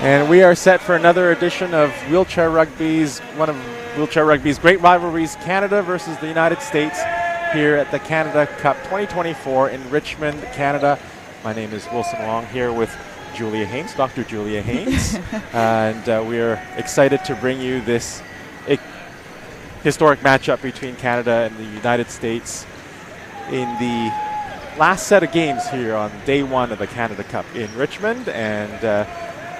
And we are set for another edition of Wheelchair Rugby's, one of Wheelchair Rugby's great rivalries, Canada versus the United States, here at the Canada Cup 2024 in Richmond, Canada. My name is Wilson Wong, here with Julia Haynes, Dr. Julia Haynes, and we are excited to bring you this historic matchup between Canada and the United States in the last set of games here on day one of the Canada Cup in Richmond. And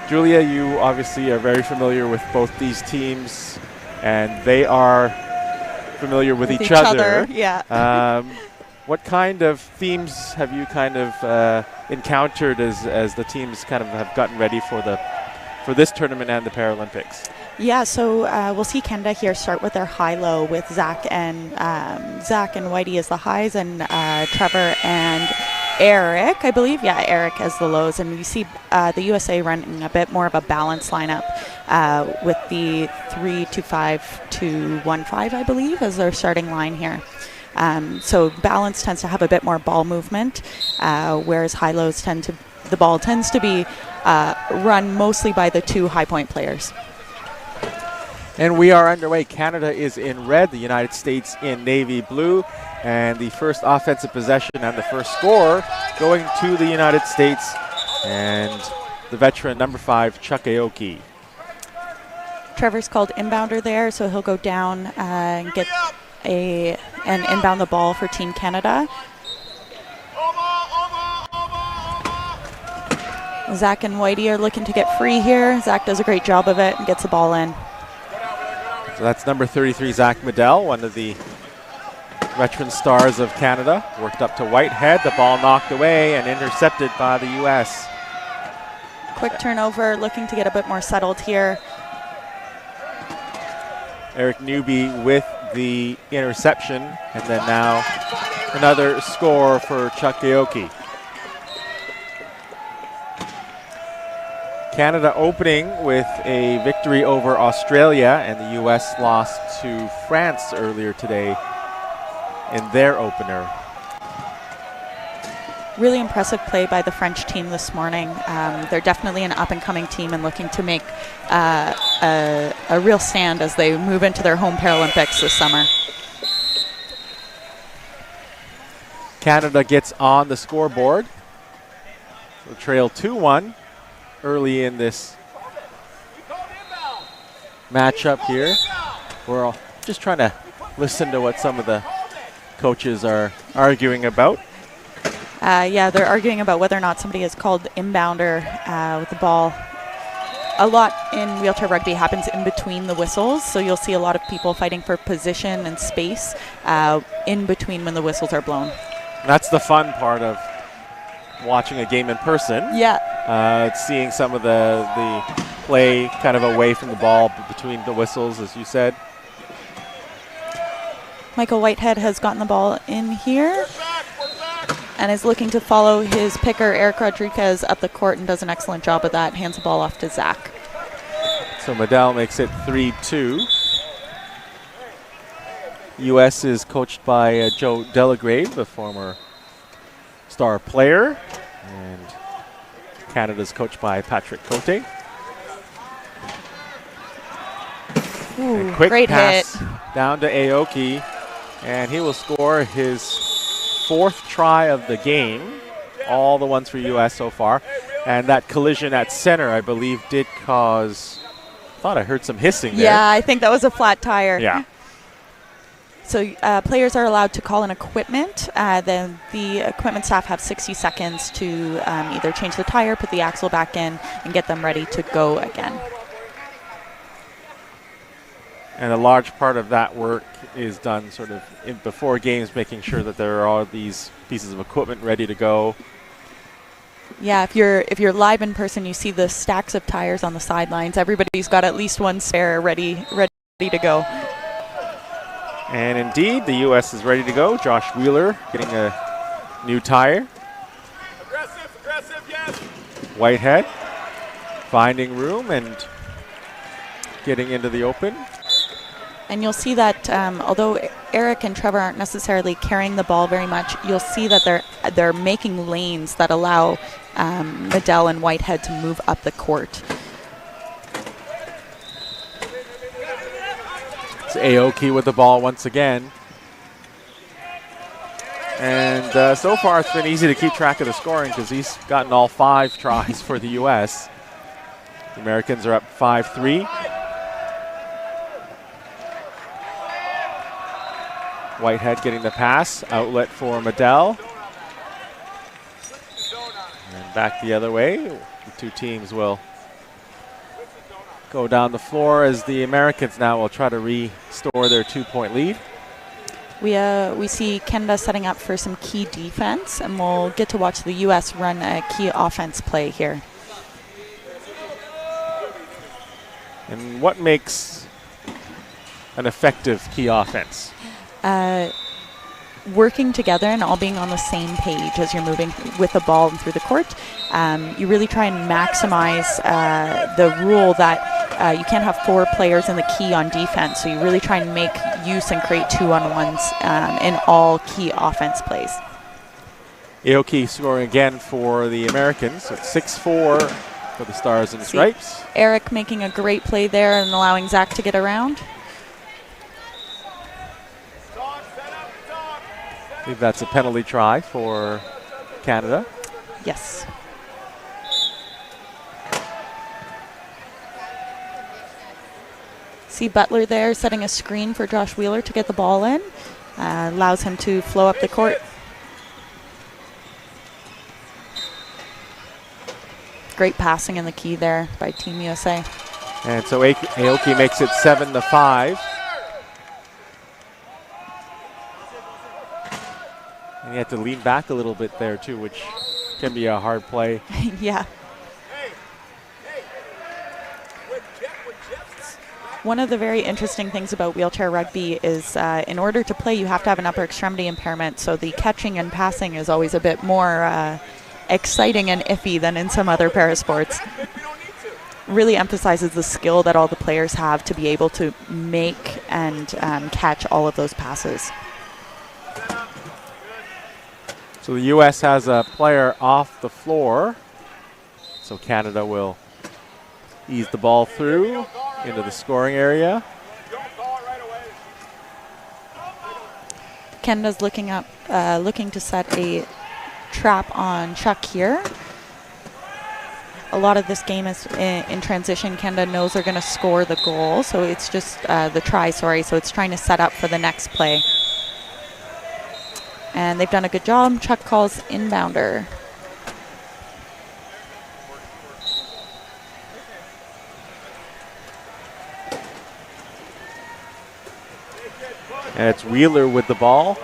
Julia, you obviously are very familiar with both these teams, and they are familiar with each other. Yeah. What kind of themes have you kind of encountered as the teams kind of have gotten ready for this tournament and the Paralympics? Yeah, so we'll see Canada here start with their high-low with Zach and Whitey as the highs, and Trevor and Eric, I believe. Yeah, Eric as the lows. And we see the USA running a bit more of a balanced lineup with the 3-2-5-2-1-5, I believe, as their starting line here. So balance tends to have a bit more ball movement, whereas high-lows the ball tends to be run mostly by the two high-point players. And we are underway. Canada is in red, the United States in navy blue, and the first offensive possession and the first score going to the United States and the veteran number 5, Chuck Aoki. Trevor's called inbounder there, so he'll go down and get and inbound the ball for Team Canada. Zach and Whitey are looking to get free here. Zach does a great job of it and gets the ball in. So that's number 33, Zach Medell, one of the veteran stars of Canada. Worked up to Whitehead. The ball knocked away and intercepted by the U.S. Quick turnover, looking to get a bit more settled here. Eric Newby with the interception, and then now another score for Chuck Aoki. Canada opening with a victory over Australia, and the U.S. lost to France earlier today in their opener. Really impressive play by the French team this morning. They're definitely an up-and-coming team and looking to make a real stand as they move into their home Paralympics this summer. Canada gets on the scoreboard. So trail 2-1 early in this matchup here. We're all just trying to listen to what some of the coaches are arguing about. Yeah, they're arguing about whether or not somebody is called inbounder with the ball. A lot in wheelchair rugby happens in between the whistles, so you'll see a lot of people fighting for position and space in between when the whistles are blown. That's the fun part of watching a game in person. Yeah. Seeing some of the play kind of away from the ball between the whistles, as you said. Michael Whitehead has gotten the ball in here and is looking to follow his picker, Eric Rodriguez, up the court, and does an excellent job of that. Hands the ball off to Zach. So Medell makes it 3-2. U.S. is coached by Joe Delagrave, the former star player, and Canada's coached by Patrick Cote. Ooh, quick great pass hit down to Aoki, and he will score his 4th try of the game, all the ones for U.S. so far. And that collision at center, I believe, did cause, I thought I heard some hissing there. Yeah, I think that was a flat tire. Yeah. So players are allowed to call in equipment. Then the equipment staff have 60 seconds to either change the tire, put the axle back in, and get them ready to go again. And a large part of that work is done sort of before games, making sure that there are all these pieces of equipment ready to go. Yeah, if you're live in person, you see the stacks of tires on the sidelines. Everybody's got at least one spare ready to go. And indeed, the U.S. is ready to go. Josh Wheeler getting a new tire. Aggressive, yes. Whitehead finding room and getting into the open. And you'll see that although Eric and Trevor aren't necessarily carrying the ball very much, you'll see that they're making lanes that allow Medell and Whitehead to move up the court. It's Aoki with the ball once again. And so far it's been easy to keep track of the scoring because he's gotten all 5 tries for the U.S. The Americans are up 5-3. Whitehead getting the pass, outlet for Medell. And back the other way. The two teams will go down the floor as the Americans now will try to restore their 2-point lead. We see Canada setting up for some key defense, and we'll get to watch the U.S. run a key offense play here. And what makes an effective key offense? Working together and all being on the same page as you're moving with the ball through the court. You really try and maximize the rule that you can't have 4 players in the key on defense, so you really try and make use and create 2-on-1s in all key offense plays. Aoki scoring again for the Americans. It's 6-4 for the Stars and Stripes. Eric making a great play there and allowing Zach to get around. I believe that's a penalty try for Canada. Yes. See Butler there setting a screen for Josh Wheeler to get the ball in. Allows him to flow up the court. Great passing in the key there by Team USA. And so Aoki makes it 7-5. And he had to lean back a little bit there too, which can be a hard play. Yeah. One of the very interesting things about wheelchair rugby is in order to play, you have to have an upper extremity impairment. So the catching and passing is always a bit more exciting and iffy than in some other parasports. Really emphasizes the skill that all the players have to be able to make and catch all of those passes. So the U.S. has a player off the floor. So Canada will ease the ball through into the scoring area. Canada's looking to set a trap on Chuck here. A lot of this game is in transition. Canada knows they're going to score the goal, so it's just the try, sorry. So it's trying to set up for the next play. And they've done a good job. Chuck calls inbounder. And it's Wheeler with the ball.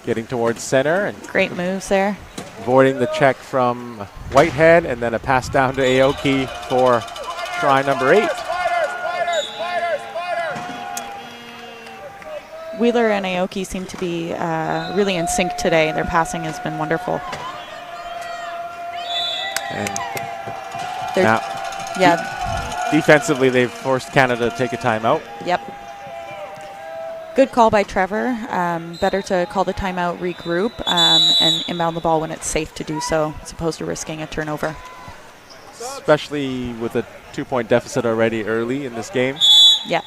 Getting towards center. And great moves there. Avoiding the check from Whitehead, and then a pass down to Aoki for try number 8. Wheeler and Aoki seem to be really in sync today. Their passing has been wonderful. And defensively, they've forced Canada to take a timeout. Yep. Good call by Trevor. Better to call the timeout, regroup, and inbound the ball when it's safe to do so, as opposed to risking a turnover. Especially with a 2-point deficit already early in this game. Yeah.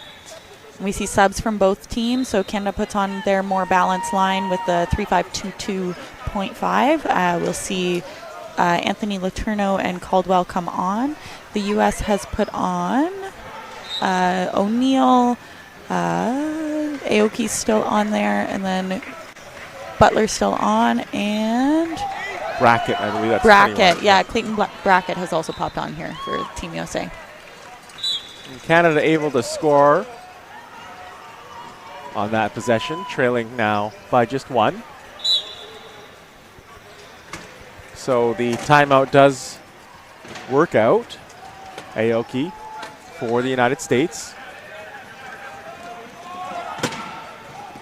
We see subs from both teams, so Canada puts on their more balanced line with the 3-5-2-2.5. We'll see Anthony Letourneau and Caldwell come on. The U.S. has put on O'Neill, Aoki's still on there, and then Butler's still on, and Brackett, I believe that's Brackett, 21. yeah, Clayton Brackett has also popped on here for Team USA. And Canada able to score on that possession, trailing now by just 1. So the timeout does work out. Aoki for the United States.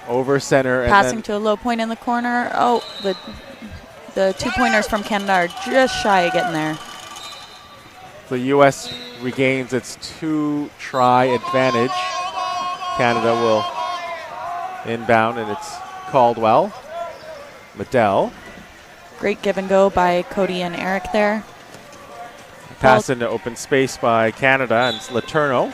Over center. Passing and to a low point in the corner. Oh, the 2-pointers from Canada are just shy of getting there. The U.S. regains its 2-try advantage. Canada will inbound, and it's Caldwell. Medell. Great give and go by Cody and Eric there. Pass into open space by Canada, and it's Letourneau.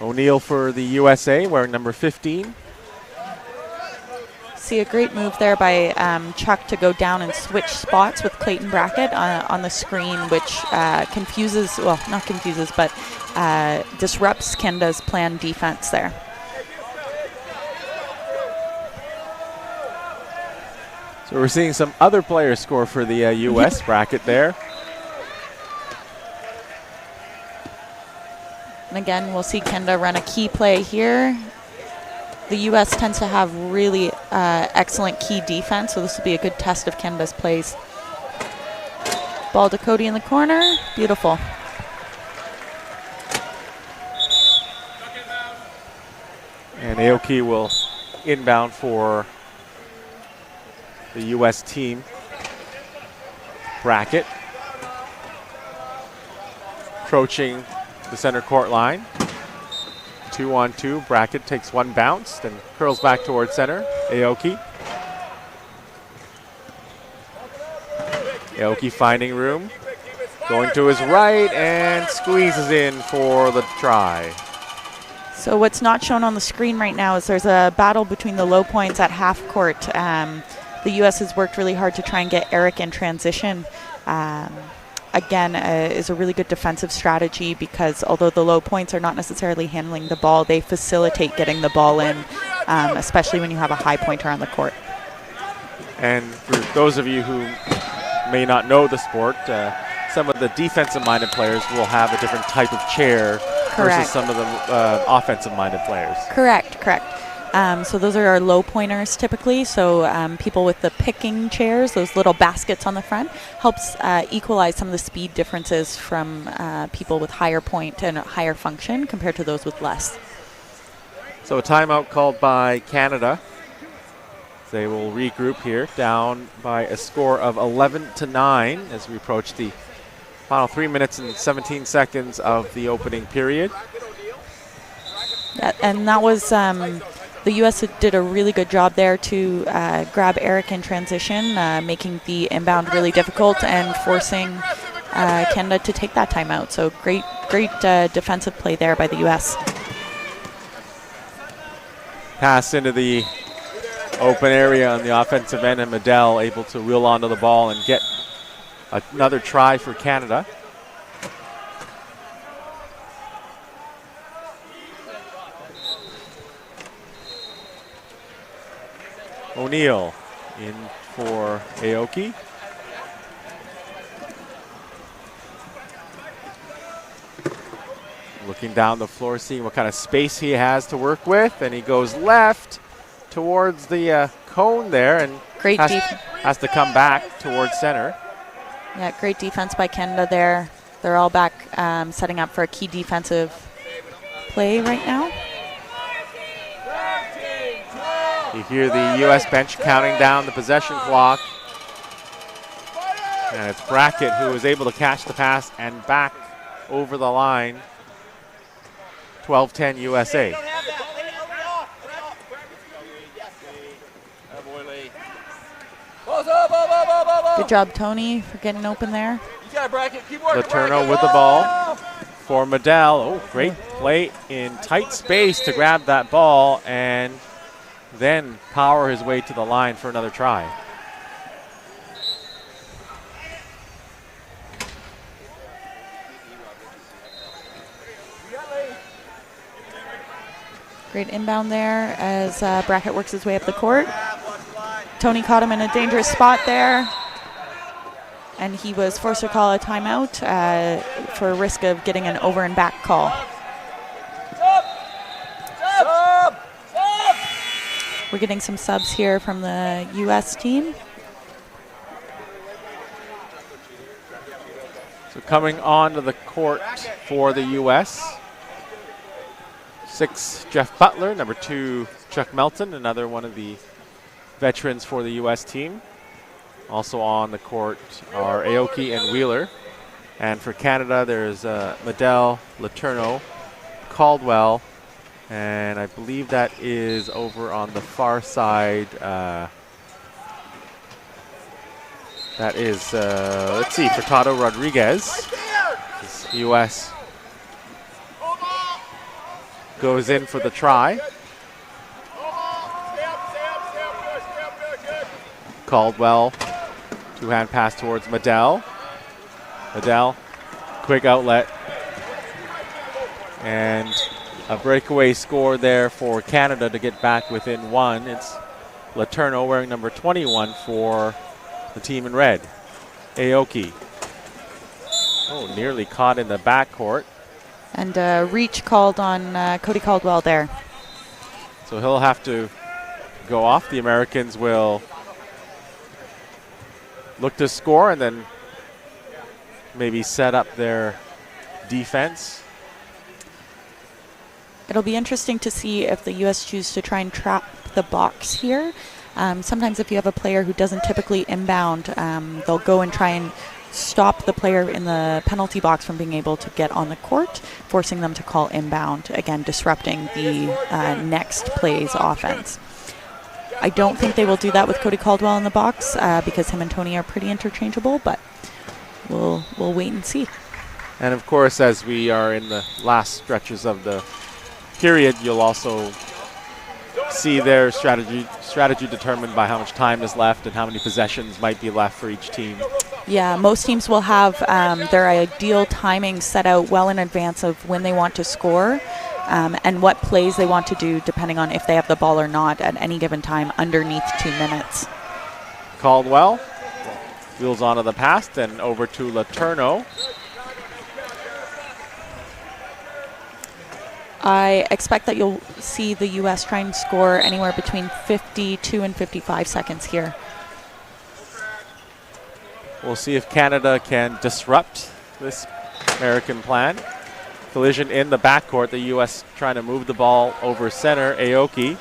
O'Neill for the USA, wearing number 15. See a great move there by Chuck to go down and switch spots with Clayton Brackett on the screen, which confuses, well, not confuses, but disrupts Canada's planned defense there. So we're seeing some other players score for the U.S. Brackett there. And again, we'll see Canada run a key play here. The U.S. tends to have really excellent key defense, so this will be a good test of Canada's plays. Ball to Cody in the corner. Beautiful. And Aoki will inbound for the U.S. team. Brackett approaching the center court line. 2-on-2. Brackett takes one bounce, then curls back towards center. Aoki. Aoki finding room. Going to his right and squeezes in for the try. So what's not shown on the screen right now is there's a battle between the low points at half court. The U.S. has worked really hard to try and get Eric in transition. Again, is a really good defensive strategy because although the low points are not necessarily handling the ball, they facilitate getting the ball in, especially when you have a high pointer on the court. And for those of you who may not know the sport, some of the defensive-minded players will have a different type of chair versus some of the offensive-minded players. Correct. So those are our low pointers typically. So people with the picking chairs, those little baskets on the front, helps equalize some of the speed differences from people with higher point and higher function compared to those with less. So a timeout called by Canada. They will regroup here, down by a score of 11-9 as we approach the final 3 minutes and 17 seconds of the opening period. Yeah, and that was the U.S. did a really good job there to grab Eric in transition, making the inbound really difficult and forcing Canada to take that timeout. So great defensive play there by the U.S. Pass into the open area on the offensive end, and Medell able to wheel onto the ball and get another try for Canada. O'Neill in for Aoki. Looking down the floor, seeing what kind of space he has to work with, and he goes left towards the cone there, and has to come back towards center. Yeah, great defense by Canada there. They're all back setting up for a key defensive play right now. You hear the U.S. bench counting down the possession clock. And it's Brackett who was able to catch the pass and back over the line. 12-10 USA. Good job, Tony, for getting open there. Letourneau with the ball for Medell. Oh, great play in tight space to grab that ball and then power his way to the line for another try. Great inbound there as Brackett works his way up the court. Tony caught him in a dangerous spot there, and he was forced to call a timeout for risk of getting an over and back call. We're getting some subs here from the U.S. team. So coming onto the court for the U.S., 6, Jeff Butler. Number 2, Chuck Melton, another one of the veterans for the U.S. team. Also on the court are Aoki and Wheeler. And for Canada, there's Medell, Letourneau, Caldwell, and I believe that is over on the far side. That is, let's see, Furtado Rodriguez, U.S. goes in for the try. Caldwell, two-hand pass towards Medell. Medell, quick outlet. And a breakaway score there for Canada to get back within one. It's Letourneau wearing number 21 for the team in red. Aoki. Oh, nearly caught in the backcourt. And reach called on Cody Caldwell there. So he'll have to go off. The Americans will look to score and then maybe set up their defense. It'll be interesting to see if the U.S. choose to try and trap the box here. Sometimes if you have a player who doesn't typically inbound, they'll go and try and stop the player in the penalty box from being able to get on the court, forcing them to call inbound, again disrupting the next play's offense. I don't think they will do that with Cody Caldwell in the box because him and Tony are pretty interchangeable, but we'll wait and see. And of course, as we are in the last stretches of the period, you'll also see their strategy determined by how much time is left and how many possessions might be left for each team. Yeah, most teams will have their ideal timing set out well in advance of when they want to score and what plays they want to do depending on if they have the ball or not at any given time underneath 2 minutes. Caldwell wheels onto the pass, then over to Letourneau. I expect that you'll see the U.S. try and score anywhere between 52 and 55 seconds here. We'll see if Canada can disrupt this American plan. Collision in the backcourt. The U.S. trying to move the ball over center. Aoki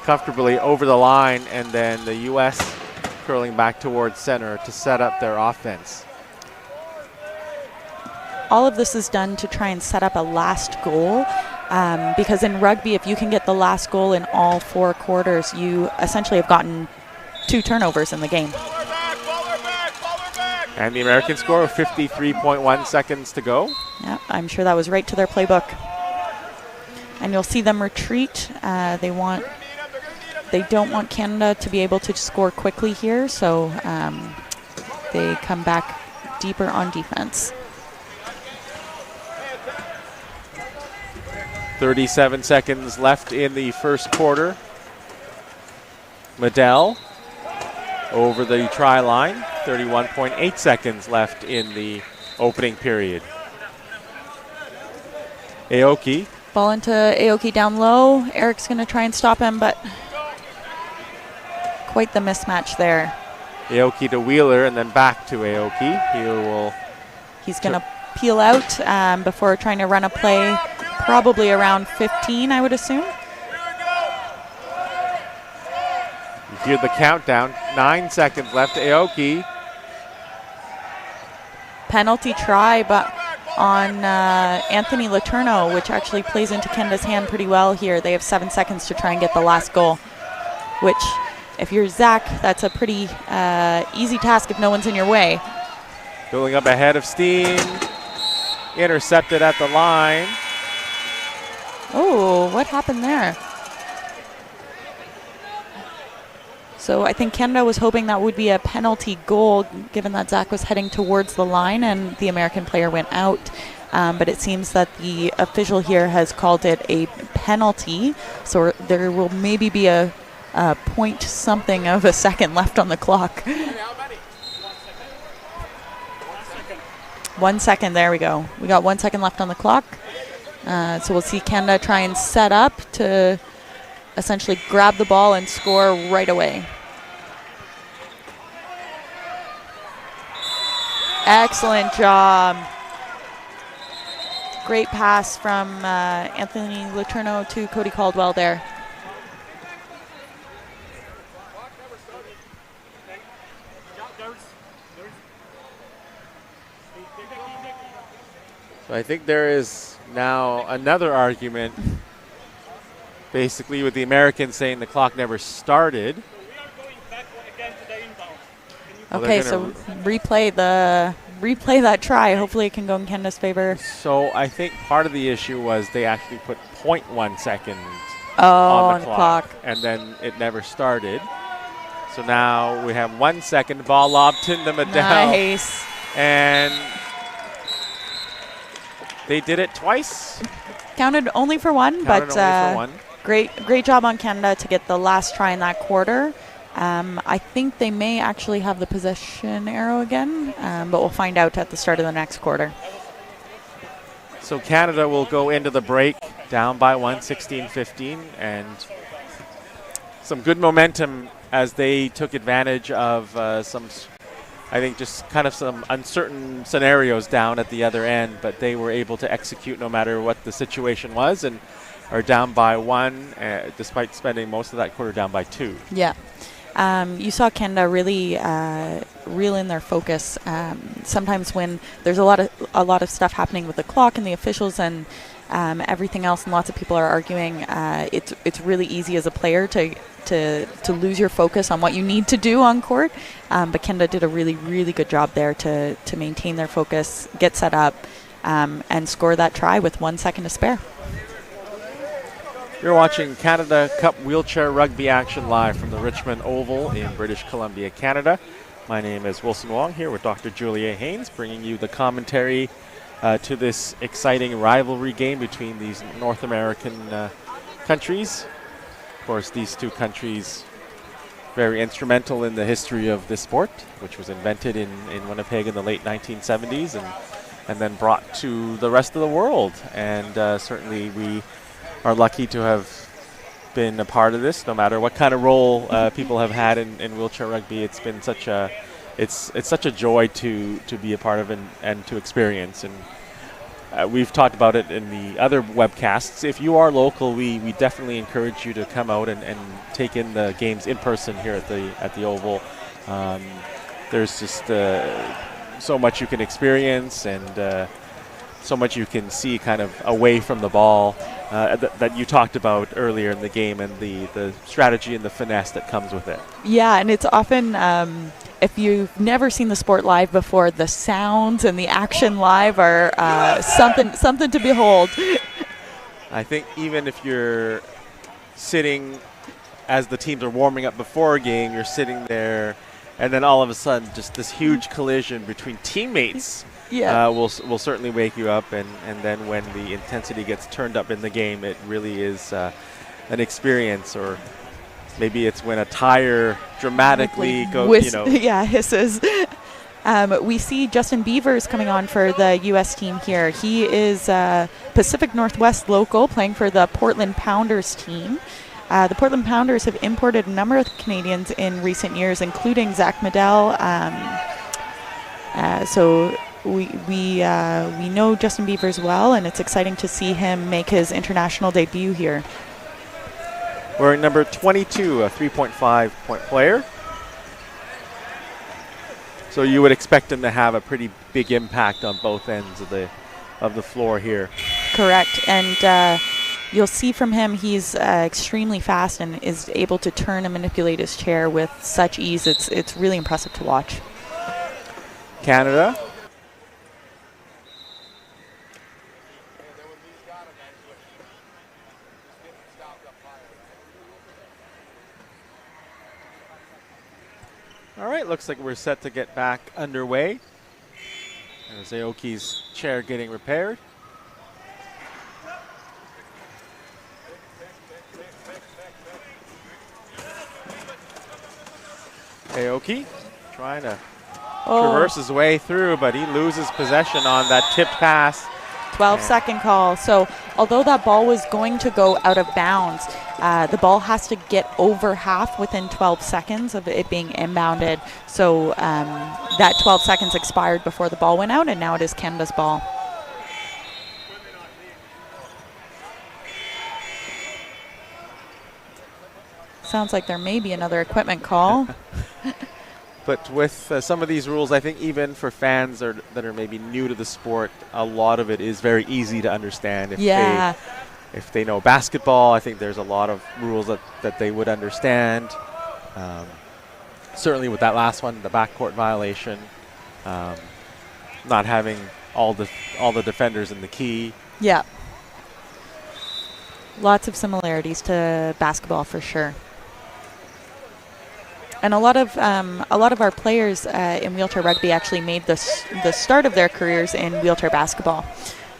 comfortably over the line, and then the U.S. curling back towards center to set up their offense. All of this is done to try and set up a last goal because in rugby, if you can get the last goal in all 4 quarters, you essentially have gotten 2 turnovers in the game. And the American score of 53.1 seconds to go. Yeah, I'm sure that was right to their playbook. And you'll see them retreat. They don't want Canada to be able to score quickly here, so they come back deeper on defense. 37 seconds left in the first quarter. Medell over the try line. 31.8 seconds left in the opening period. Aoki. Ball into Aoki down low. Eric's going to try and stop him, but quite the mismatch there. Aoki to Wheeler and then back to Aoki. He's going to peel out before trying to run a play, probably around 15, I would assume. You hear the countdown. 9 seconds left. Aoki. Penalty try, but on Anthony Letourneau, which actually plays into Canada's hand pretty well here. They have 7 seconds to try and get the last goal, which, if you're Zach, that's a pretty easy task if no one's in your way. Building up ahead of steam. Intercepted at the line. Oh, what happened there? So I think Canada was hoping that would be a penalty goal, given that Zach was heading towards the line and the American player went out. But it seems that the official here has called it a penalty. So there will maybe be a point something of a second left on the clock. 1 second, there we go. We got 1 second left on the clock. So we'll see Canada try and set up to essentially grab the ball and score right away. Excellent job. Great pass from Anthony Letourneau to Cody Caldwell there. So I think there is now another argument, basically with the Americans saying the clock never started. Okay, so replay the replay that try. Hopefully it can go in Canada's favor. So I think part of the issue was they actually put 0.1 seconds on the clock, and then it never started. So now we have 1 second. Ball lobbed into Medell. Nice. And they did it twice. Counted only for one, Counted but only for one. great job on Canada to get the last try in that quarter. I think they may actually have the possession arrow again, but we'll find out at the start of the next quarter. So Canada will go into the break down by 1, 16-15, and some good momentum as they took advantage of I think just kind of some uncertain scenarios down at the other end, but they were able to execute no matter what the situation was and are down by 1, despite spending most of that quarter down by 2. Yeah. You saw Canada really reel in their focus. Sometimes when there's a lot of stuff happening with the clock and the officials and everything else, and lots of people are arguing, it's really easy as a player to lose your focus on what you need to do on court. But Canada did a really good job there to maintain their focus, get set up, and score that try with 1 second to spare. You're watching Canada Cup wheelchair rugby action live from the Richmond Oval in British Columbia, Canada. My name is Wilson Wong, here with Dr. Julia Haynes, bringing you the commentary to this exciting rivalry game between these North American countries. Of course, these two countries very instrumental in the history of this sport, which was invented in Winnipeg in the late 1970s and then brought to the rest of the world. And certainly we are lucky to have been a part of this, no matter what kind of role people have had in wheelchair rugby. It's been such a joy to be a part of and to experience. And we've talked about it in the other webcasts. If you are local, we definitely encourage you to come out and take in the games in person here at the Oval. There's just so much you can experience and so much you can see kind of away from the ball that you talked about earlier in the game, and the strategy and the finesse that comes with it. Yeah, and it's often, if you've never seen the sport live before, the sounds and the action live are something to behold. I think even if you're sitting as the teams are warming up before a game, you're sitting there, and then all of a sudden just this huge collision between teammates will certainly wake you up, and then when the intensity gets turned up in the game, it really is an experience. Or maybe it's when a tire dramatically goes, hisses. We see Justin Beavers coming on for the U.S. team here. He is Pacific Northwest local, playing for the Portland Pounders team. The Portland Pounders have imported a number of Canadians in recent years, including Zach Medell. So we know Justin Beavers well, and it's exciting to see him make his international debut here. Wearing number 22, a 3.5 point player. So you would expect him to have a pretty big impact on both ends of the floor here. Correct, and you'll see from him he's extremely fast and is able to turn and manipulate his chair with such ease. It's really impressive to watch. Canada. All right, looks like we're set to get back underway. There's Aoki's chair getting repaired. Aoki trying to traverse his way through, but he loses possession on that tipped pass. 12-second call. So although that ball was going to go out of bounds, the ball has to get over half within 12 seconds of it being inbounded. So that 12 seconds expired before the ball went out, and now it is Canada's ball. Sounds like there may be another equipment call. But with some of these rules, I think even for fans that are maybe new to the sport, a lot of it is very easy to understand. If they know basketball, I think there's a lot of rules that they would understand. Certainly with that last one, the backcourt violation. not having all the defenders in the key. Yeah. Lots of similarities to basketball for sure. And a lot of our players in wheelchair rugby actually made the start of their careers in wheelchair basketball.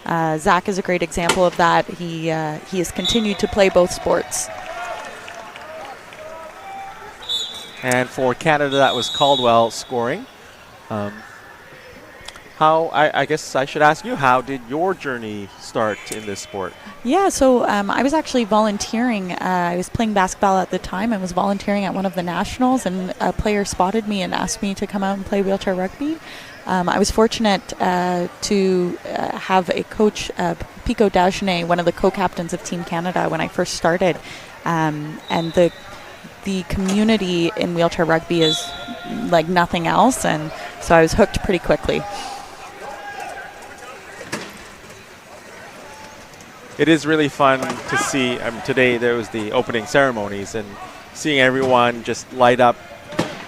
Zach is a great example of that. He has continued to play both sports. And for Canada, that was Caldwell scoring. I guess I should ask you, how did your journey start in this sport? Yeah, so I was actually volunteering. I was playing basketball at the time and was volunteering at one of the nationals, and a player spotted me and asked me to come out and play wheelchair rugby. I was fortunate to have a coach, Pico Dagenet, one of the co-captains of Team Canada when I first started. And the community in wheelchair rugby is like nothing else, and so I was hooked pretty quickly. It is really fun to see. Today there was the opening ceremonies, and seeing everyone just light up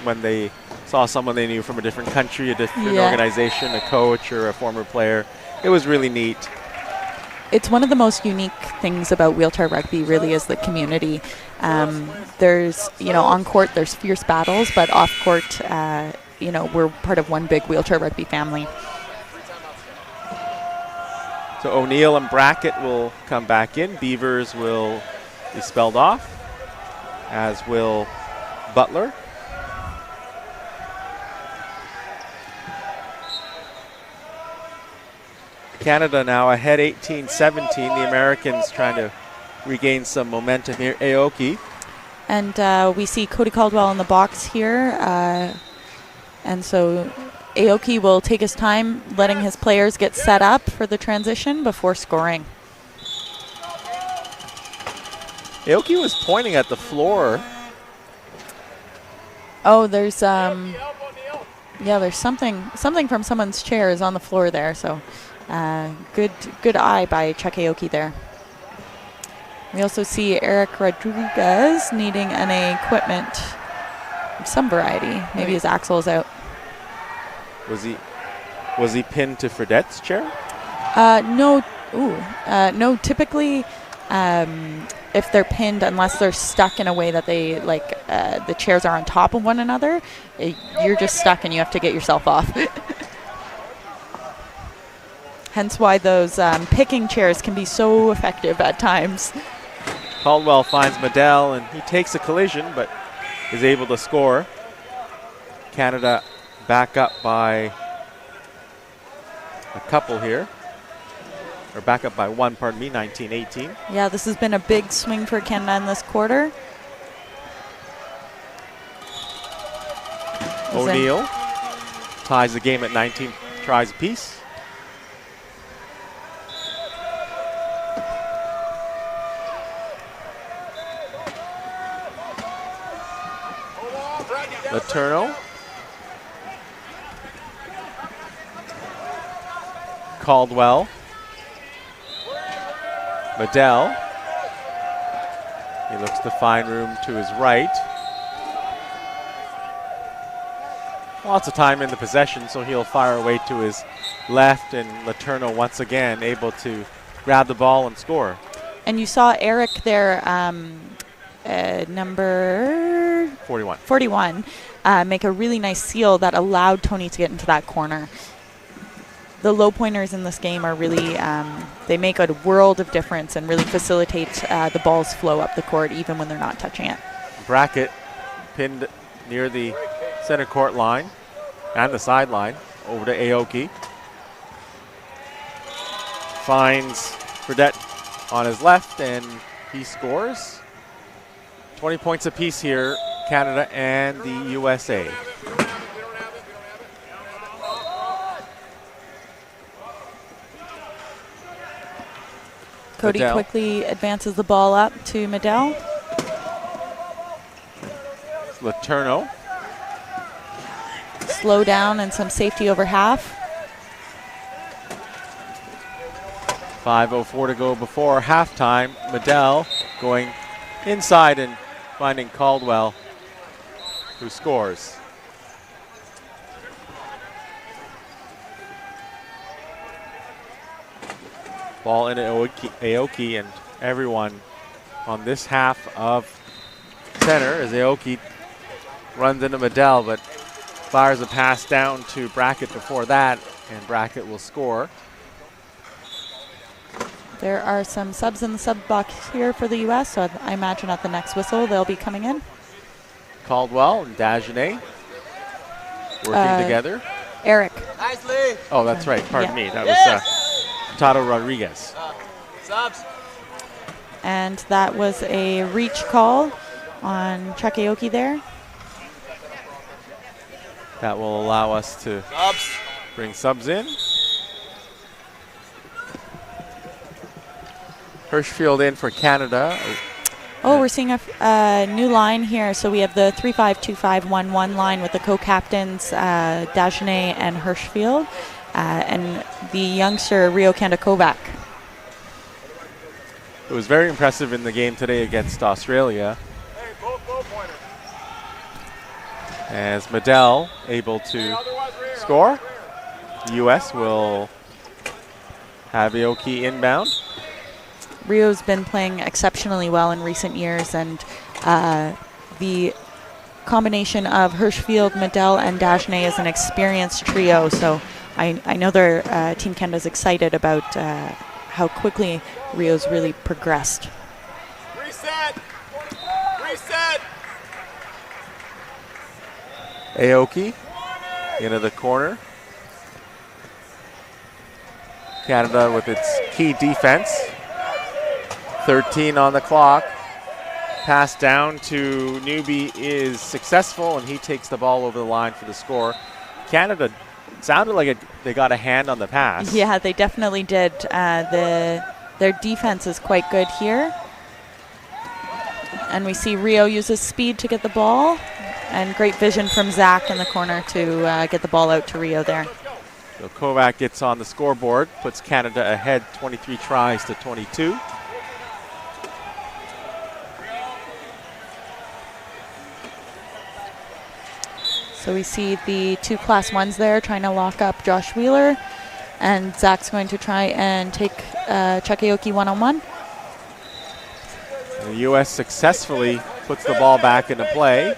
when they saw someone they knew from a different country, a different organization, a coach or a former player. It was really neat. It's one of the most unique things about wheelchair rugby really is the community. There's, on court there's fierce battles, but off court, we're part of one big wheelchair rugby family. So O'Neill and Brackett will come back in. Beavers will be spelled off, as will Butler. Canada now ahead 18-17. The Americans trying to regain some momentum here. Aoki. And we see Cody Caldwell in the box here. And so Aoki will take his time letting his players get set up for the transition before scoring. Aoki was pointing at the floor. Oh, there's there's something from someone's chair is on the floor there. So good eye by Chuck Aoki there. We also see Eric Rodriguez needing an equipment of some variety. Maybe his axle is out. Was he pinned to Fredette's chair? No. No. Typically, if they're pinned, unless they're stuck in a way that they the chairs are on top of one another, you're just stuck and you have to get yourself off. Hence why those picking chairs can be so effective at times. Caldwell finds Medell, and he takes a collision, but is able to score. Canada back up by a couple here. Or back up by one, 19-18. Yeah, this has been a big swing for Canada in this quarter. O'Neill ties the game at 19 tries apiece. Letourneau. Caldwell. Medell. He looks to find room to his right. Lots of time in the possession, so he'll fire away to his left, and Letourneau once again able to grab the ball and score. And you saw Eric there, number 41, make a really nice seal that allowed Tony to get into that corner. The low pointers in this game are really, they make a world of difference and really facilitate the ball's flow up the court even when they're not touching it. Brackett pinned near the center court line and the sideline over to Aoki. Finds Fredette on his left, and he scores. 20 points apiece here, Canada and the USA. Cody Medell quickly advances the ball up to Medell. Letourneau. Slow down and some safety over half. 5:04 to go before halftime. Medell going inside and finding Caldwell, who scores. Ball in Aoki, and everyone on this half of center as Aoki runs into Medell, but fires a pass down to Brackett before that, and Brackett will score. There are some subs in the sub box here for the U.S., so I imagine at the next whistle they'll be coming in. Caldwell and Dagenet working together. Eric. Nicely. Oh, that's right. Pardon me. That was Tato Rodriguez. Subs. And that was a reach call on Chuck Aoki there. That will allow us to bring subs in. Hirschfield in for Canada. Oh, we're seeing a new line here. So we have the 3-5-2-5-1-1 line with the co-captains, Dagenet and Hirschfield, and the youngster Rio Kandakovac. It was very impressive in the game today against Australia. As Medell able to score. The U.S. will have Aoki inbound. Rio's been playing exceptionally well in recent years, and the combination of Hirschfield, Medell, and Dagenet is an experienced trio. So I know their Team Canada's excited about how quickly Rio's really progressed. Reset. Reset. Aoki into the corner. Canada with its key defense. 13 on the clock. Pass down to Newby is successful, and he takes the ball over the line for the score. Canada sounded like they got a hand on the pass. Yeah, they definitely did. Their defense is quite good here. And we see Rio uses speed to get the ball, and great vision from Zach in the corner to get the ball out to Rio there. So Kovac gets on the scoreboard, puts Canada ahead 23 tries to 22. So we see the two Class 1s there trying to lock up Josh Wheeler, and Zach's going to try and take Chuck Aoki one-on-one. The U.S. successfully puts the ball back into play.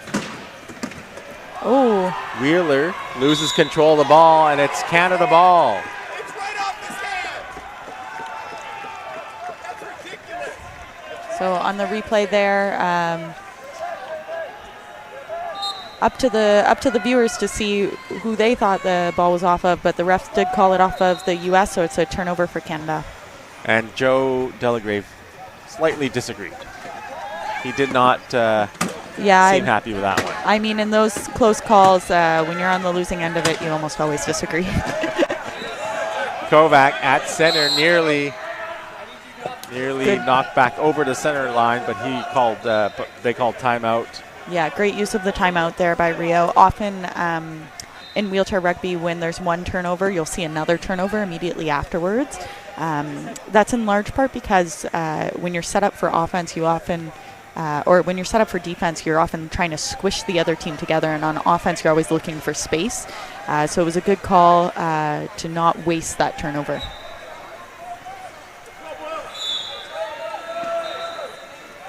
Oh. Wheeler loses control of the ball, and it's Canada ball. It's right off his hand. That's ridiculous. So on the replay there, up to the viewers to see who they thought the ball was off of, but the refs did call it off of the U.S., so it's a turnover for Canada. And Joe Delagrave slightly disagreed. He did not seem happy with that one. I mean, in those close calls, when you're on the losing end of it, you almost always disagree. Kovac at center, nearly knocked back over the center line, but they called timeout. Yeah, great use of the timeout there by Rio. Often in wheelchair rugby, when there's one turnover, you'll see another turnover immediately afterwards. That's in large part because when you're set up for offense, you often, or when you're set up for defense, you're often trying to squish the other team together, and on offense, you're always looking for space. So it was a good call to not waste that turnover.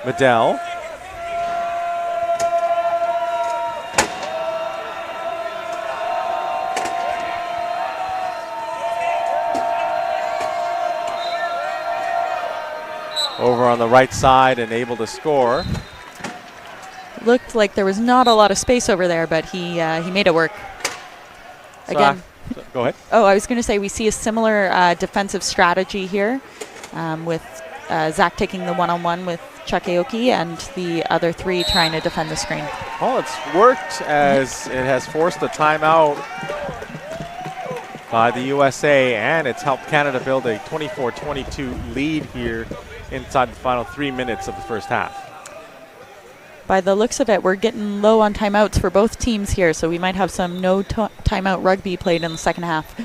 Medell. Over on the right side and able to score. Looked like there was not a lot of space over there, but he made it work. Again. Go ahead. Oh, I was going to say we see a similar defensive strategy here with Zach taking the one-on-one with Chuck Aoki and the other three trying to defend the screen. Well, it's worked as it has forced a timeout by the USA, and it's helped Canada build a 24-22 lead here inside the final 3 minutes of the first half. By the looks of it, we're getting low on timeouts for both teams here, so we might have some no timeout rugby played in the second half.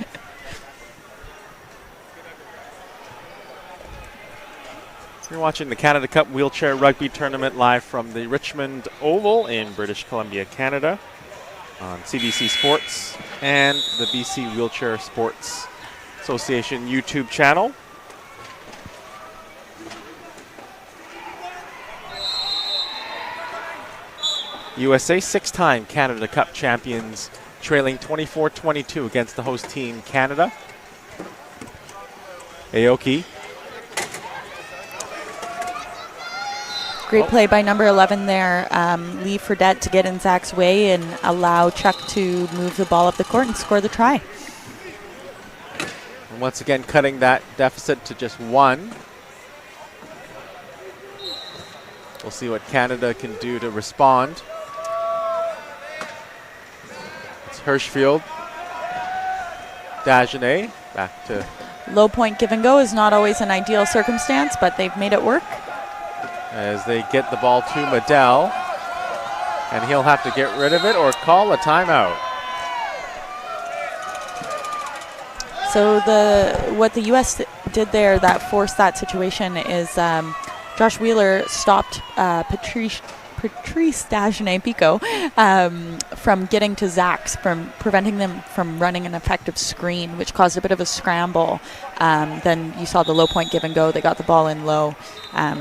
You're watching the Canada Cup Wheelchair Rugby Tournament live from the Richmond Oval in British Columbia, Canada, on CBC Sports and the BC Wheelchair Sports Association YouTube channel. USA 6-time Canada Cup champions, trailing 24-22 against the host team, Canada. Aoki. Great play by number 11 there. Lee Fredette to get in Zach's way and allow Chuck to move the ball up the court and score the try. And once again, cutting that deficit to just 1. We'll see what Canada can do to respond. It's Hirschfield. Dagenet back to... Low point give and go is not always an ideal circumstance, but they've made it work. As they get the ball to Medell, and he'll have to get rid of it or call a timeout. So what the U.S. did there that forced that situation is Josh Wheeler stopped Patrice Dagenet-Pico from getting to Zach's, from preventing them from running an effective screen, which caused a bit of a scramble. Then you saw the low point give and go. They got the ball in low.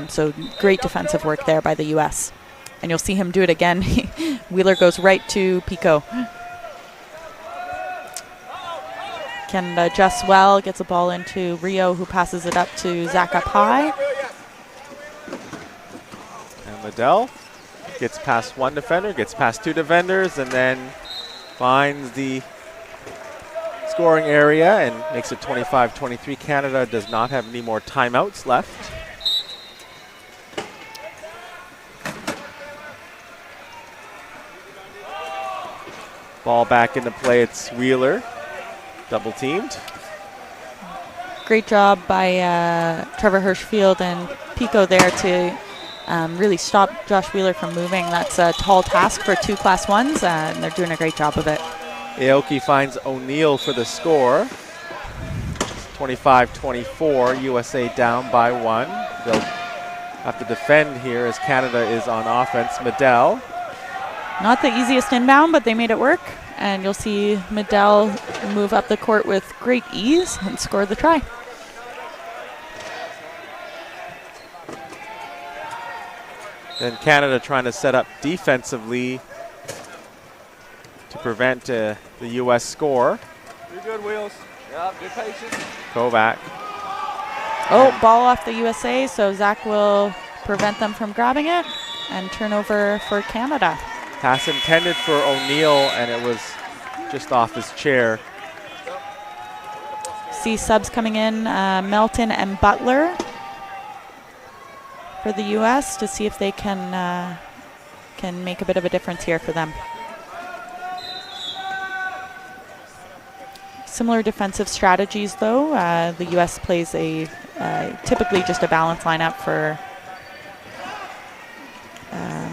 So great defensive work there by the U.S. And you'll see him do it again. Wheeler goes right to Pico. Canada adjusts well, gets the ball into Rio, who passes it up to Zach up high. And Medell gets past one defender, gets past 2 defenders, and then finds the scoring area and makes it 25-23. Canada does not have any more timeouts left. Ball back into play, it's Wheeler, double teamed. Great job by Trevor Hirschfield and Pico there to really stop Josh Wheeler from moving. That's a tall task for 2 Class 1s, and they're doing a great job of it. Aoki finds O'Neill for the score. 25-24, USA down by 1. They'll have to defend here as Canada is on offense. Medell. Not the easiest inbound, but they made it work. And you'll see Medell move up the court with great ease and score the try. Then Canada trying to set up defensively to prevent the U.S. score. You're good, Wheels. Yeah, good patience. Kovac. Oh, ball off the USA, so Zach will prevent them from grabbing it, and turnover for Canada. Pass intended for O'Neill, and it was just off his chair. See subs coming in, Melton and Butler for the U.S. to see if they can make a bit of a difference here for them. Similar defensive strategies, though. The U.S. plays typically just a balanced lineup for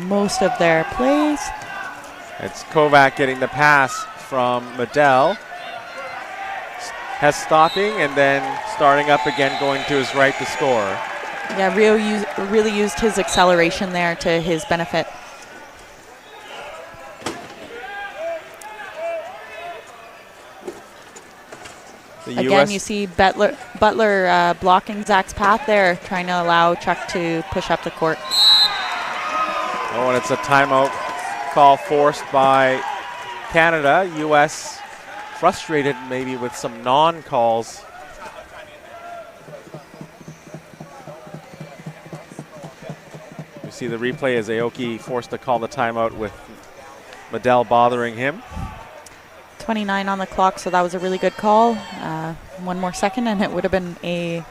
most of their plays. It's Kovac getting the pass from Medell. Hess stopping and then starting up again, going to his right to score. Yeah, Rio really used his acceleration there to his benefit. Again, you see Butler blocking Zach's path there, trying to allow Chuck to push up the court. Oh, and it's a timeout call forced by Canada. U.S. frustrated maybe with some non-calls. You see the replay as Aoki forced to call the timeout with Medell bothering him. 29 on the clock, so that was a really good call. 1 more second and it would have been a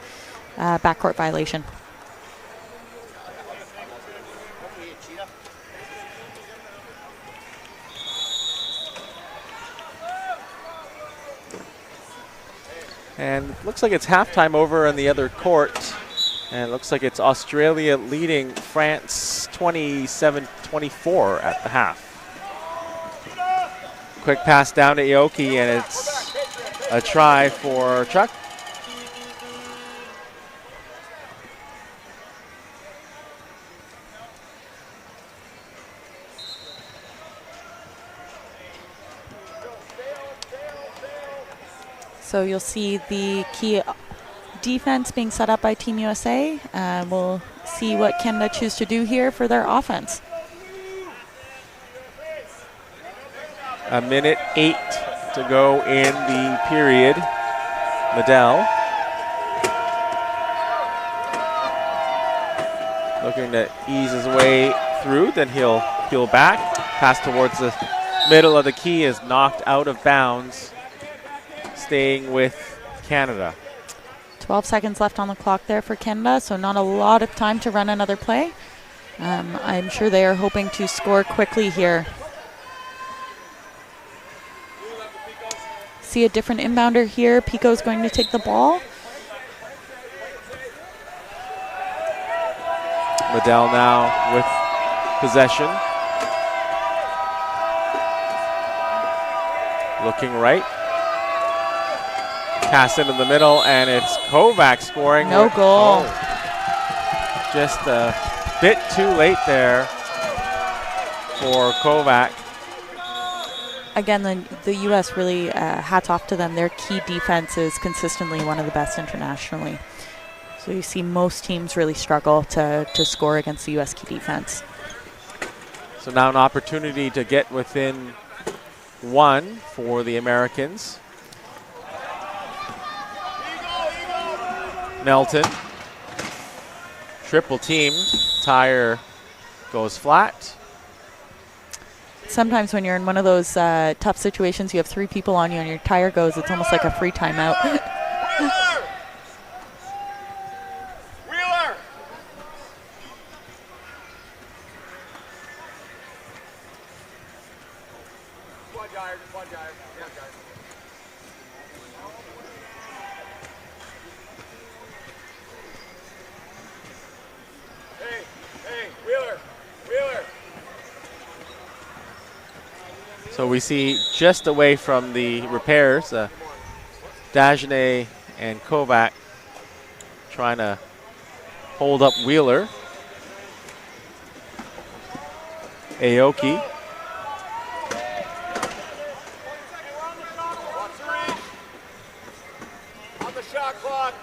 backcourt violation. And it looks like it's halftime over on the other court. And it looks like it's Australia leading France 27-24 at the half. Quick pass down to Aoki, and it's a try for Chuck. So you'll see the key defense being set up by Team USA. We'll see what Canada choose to do here for their offense. A minute 8 to go in the period. Liddell looking to ease his way through, then he'll peel back. Pass towards the middle of the key is knocked out of bounds, staying with Canada. 12 seconds left on the clock there for Canada, so not a lot of time to run another play. I'm sure they are hoping to score quickly here. See a different inbounder here. Pico's going to take the ball. Liddell now with possession. Looking right. Pass into the middle, and it's Kovac scoring. No goal. Oh, just a bit too late there for Kovac. Again, the U.S. really, hats off to them. Their key defense is consistently one of the best internationally. So you see most teams really struggle to score against the U.S. key defense. So now an opportunity to get within one for the Americans. Melton. Triple teamed. Tire goes flat. Sometimes when you're in one of those tough situations, you have 3 people on you and your tire goes, it's almost like a free timeout. Wheeler! One gyre, just one gyre. One gyre. Hey, Wheeler! Wheeler! So we see just away from the repairs, Dagenet and Kovac trying to hold up Wheeler. Aoki. On the shot clock.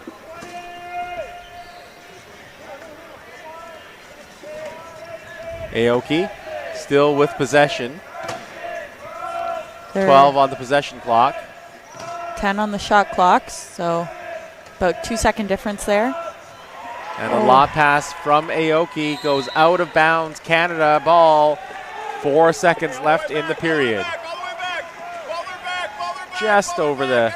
Aoki still with possession. They're 12 on the possession clock. 10 on the shot clock, so about 2-second difference there. And a lob pass from Aoki goes out of bounds. Canada ball. 4 seconds left in the period. Just over the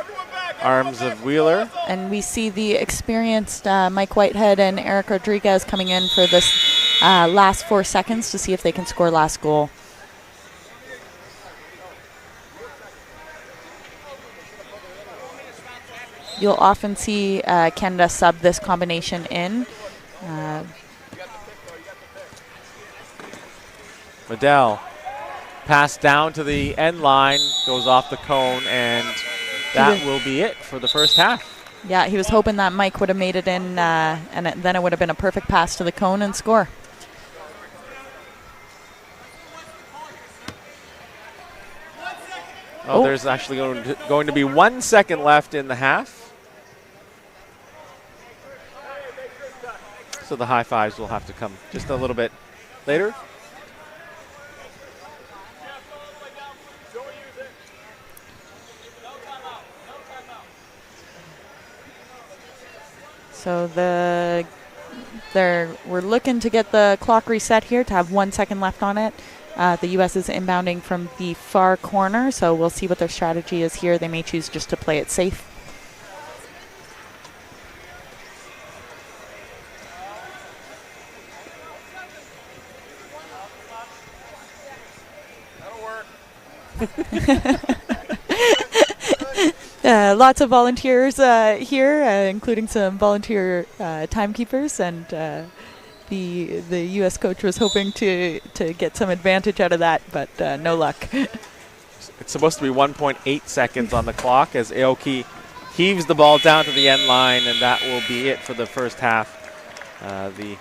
arms of Wheeler. And we see the experienced Mike Whitehead and Eric Rodriguez coming in for this last 4 seconds to see if they can score last goal. You'll often see Canada sub this combination in. Liddell, pass down to the end line, goes off the cone, and that will be it for the first half. Yeah, he was hoping that Mike would have made it in, and then it would have been a perfect pass to the cone and score. Oh, there's actually going to be 1 second left in the half. So the high fives will have to come just a little bit later. So we're looking to get the clock reset here to have 1 second left on it. The U.S. is inbounding from the far corner, so we'll see what their strategy is here. They may choose just to play it safe. Lots of volunteers here, including some volunteer timekeepers, and the U.S. coach was hoping to get some advantage out of that, but no luck. It's supposed to be 1.8 seconds on the clock as Aoki heaves the ball down to the end line, and that will be it for the first half. The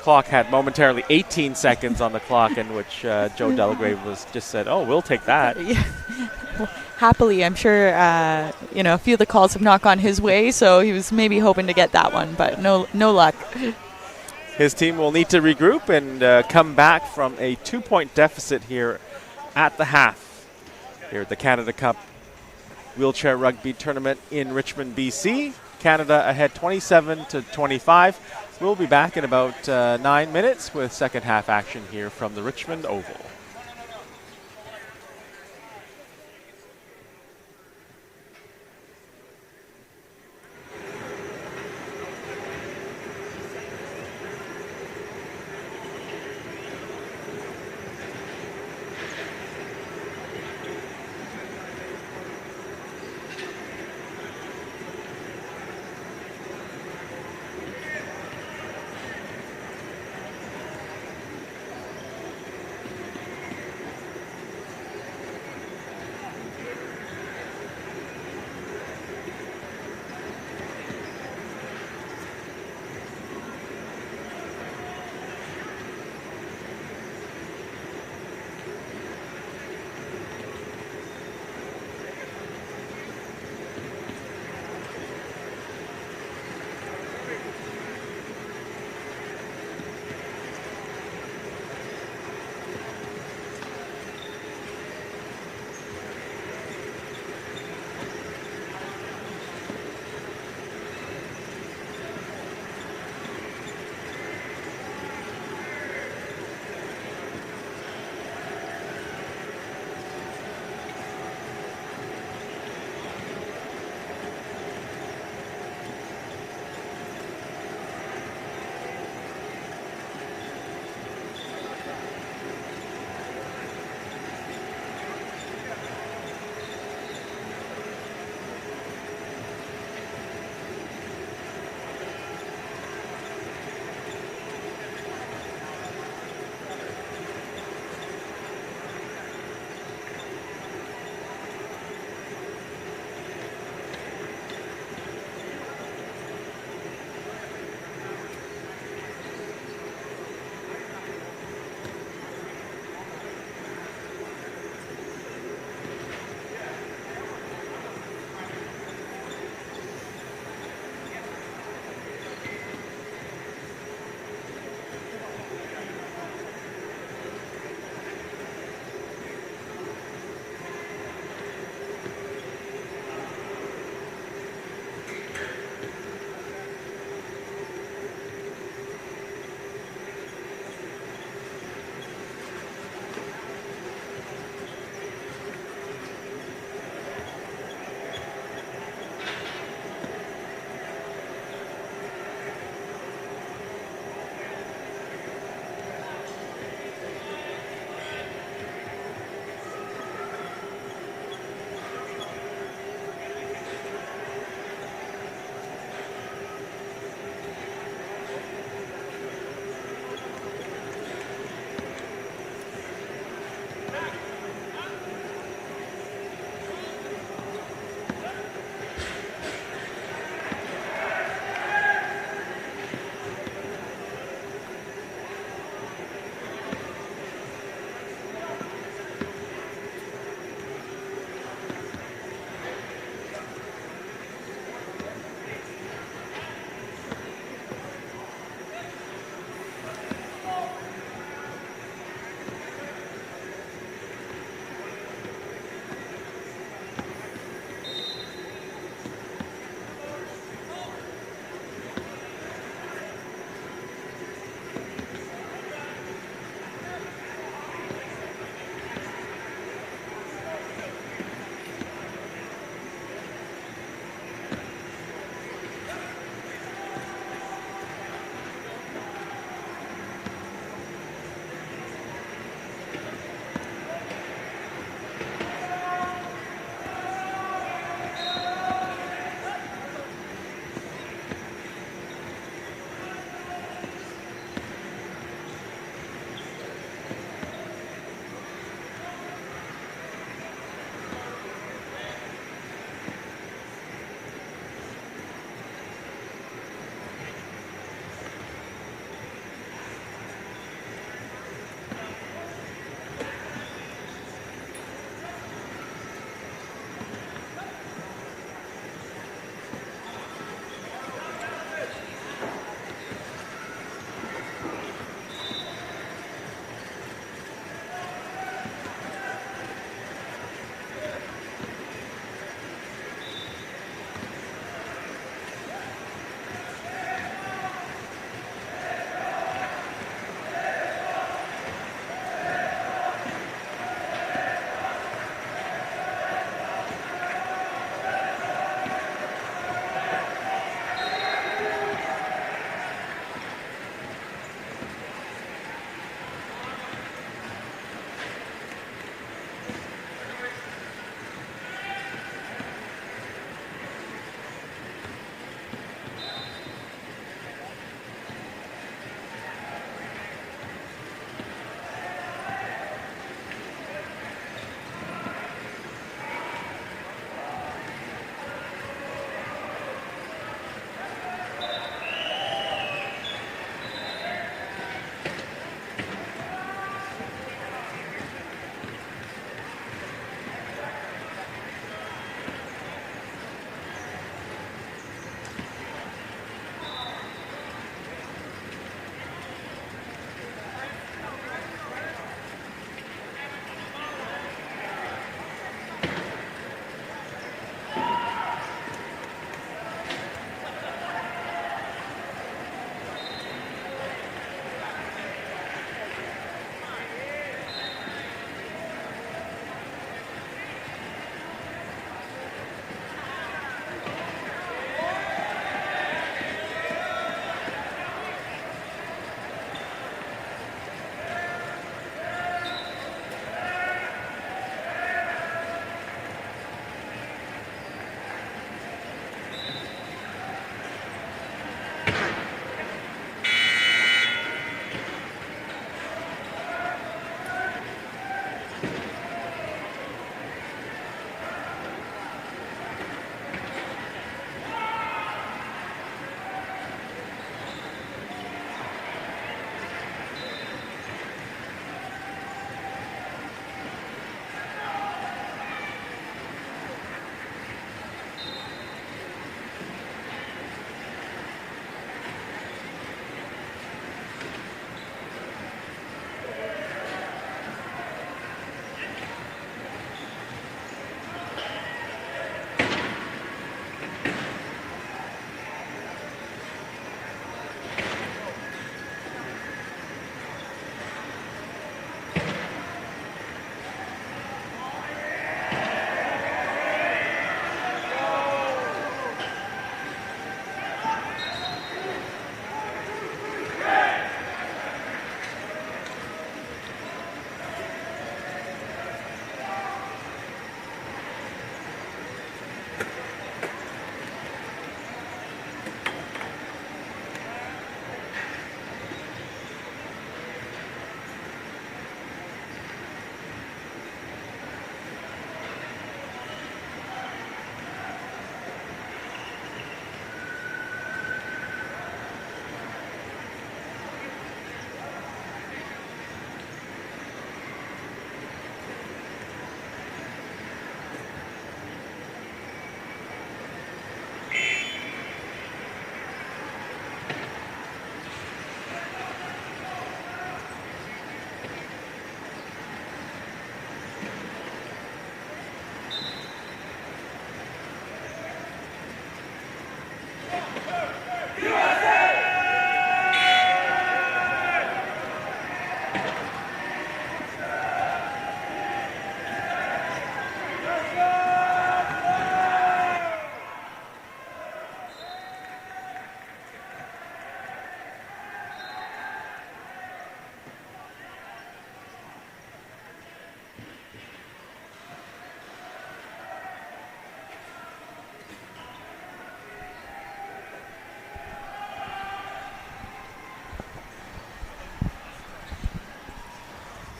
clock had momentarily 18 seconds on the clock, in which Joe Delagrave was just said, "Oh, we'll take that." Yeah. Well, happily, I'm sure a few of the calls have not gone his way, so he was maybe hoping to get that one, but no luck. His team will need to regroup and come back from a 2-point deficit here at the half here at the Canada Cup Wheelchair Rugby Tournament in Richmond, BC. Canada ahead 27-25. We'll be back in about 9 minutes with second half action here from the Richmond Oval.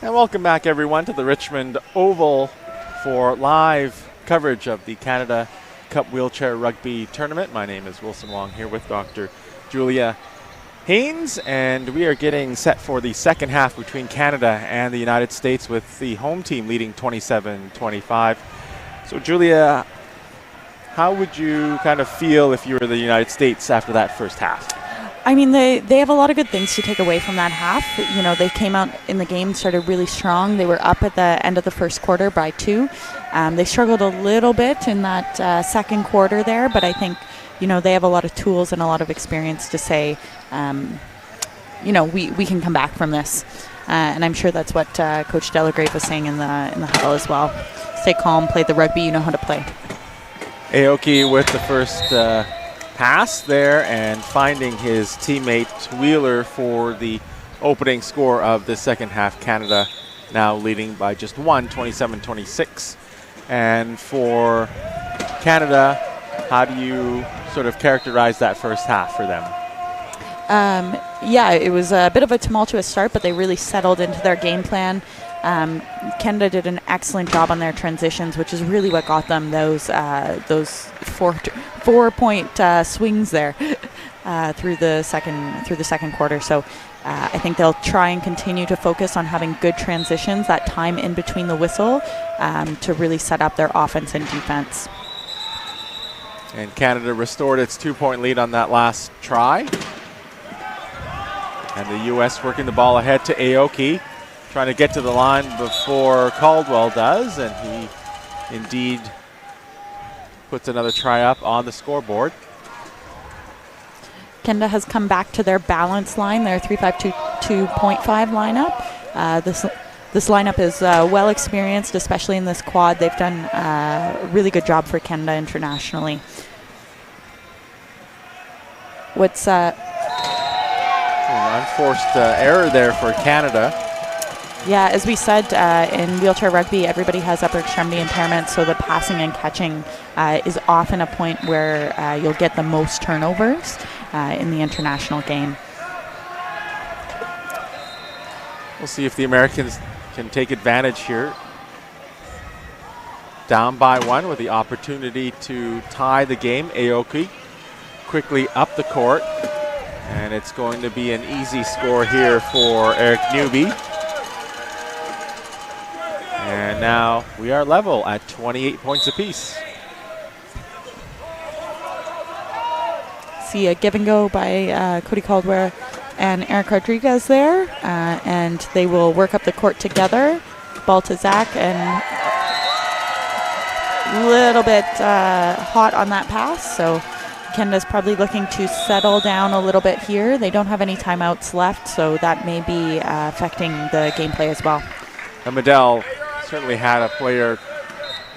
And welcome back, everyone, to the Richmond Oval for live coverage of the Canada Cup Wheelchair Rugby Tournament. My name is Wilson Wong, here with Dr. Julia Haynes, and we are getting set for the second half between Canada and the United States, with the home team leading 27-25. So, Julia, how would you kind of feel if you were the United States after that first half? I mean, they have a lot of good things to take away from that half. You know, they came out in the game, started really strong. They were up at the end of the first quarter by 2. They struggled a little bit in that second quarter there, but I think, you know, they have a lot of tools and a lot of experience to say, you know, we can come back from this. And I'm sure that's what Coach Delagrave was saying in the huddle as well. Stay calm, play the rugby you know how to play. Aoki with the first pass there and finding his teammate Wheeler for the opening score of the second half. Canada now leading by just 1, 27-26. And for Canada, how do you sort of characterize that first half for them? Yeah, it was a bit of a tumultuous start, but they really settled into their game plan. Canada did an excellent job on their transitions, which is really what got them those 4-point swings there through the second quarter. So I think they'll try and continue to focus on having good transitions, that time in between the whistle, to really set up their offense and defense. And Canada restored its 2-point lead on that last try. And the U.S. working the ball ahead to Aoki, trying to get to the line before Caldwell does, and he indeed puts another try up on the scoreboard. Canada has come back to their balance line, their 3-5-2.5 lineup. This lineup is well experienced, especially in this quad. They've done a really good job for Canada internationally. What's unforced error there for Canada. Yeah, as we said, in wheelchair rugby, everybody has upper extremity impairment, so the passing and catching is often a point where you'll get the most turnovers in the international game. We'll see if the Americans can take advantage here. Down by 1 with the opportunity to tie the game. Aoki quickly up the court, and it's going to be an easy score here for Eric Newby. And now we are level at 28 points apiece. See a give and go by Cody Caldwell and Eric Rodriguez there, and they will work up the court together. Ball to Zach, and a little bit hot on that pass, so Canada's probably looking to settle down a little bit here. They don't have any timeouts left, so that may be affecting the gameplay as well. And Medell certainly had a player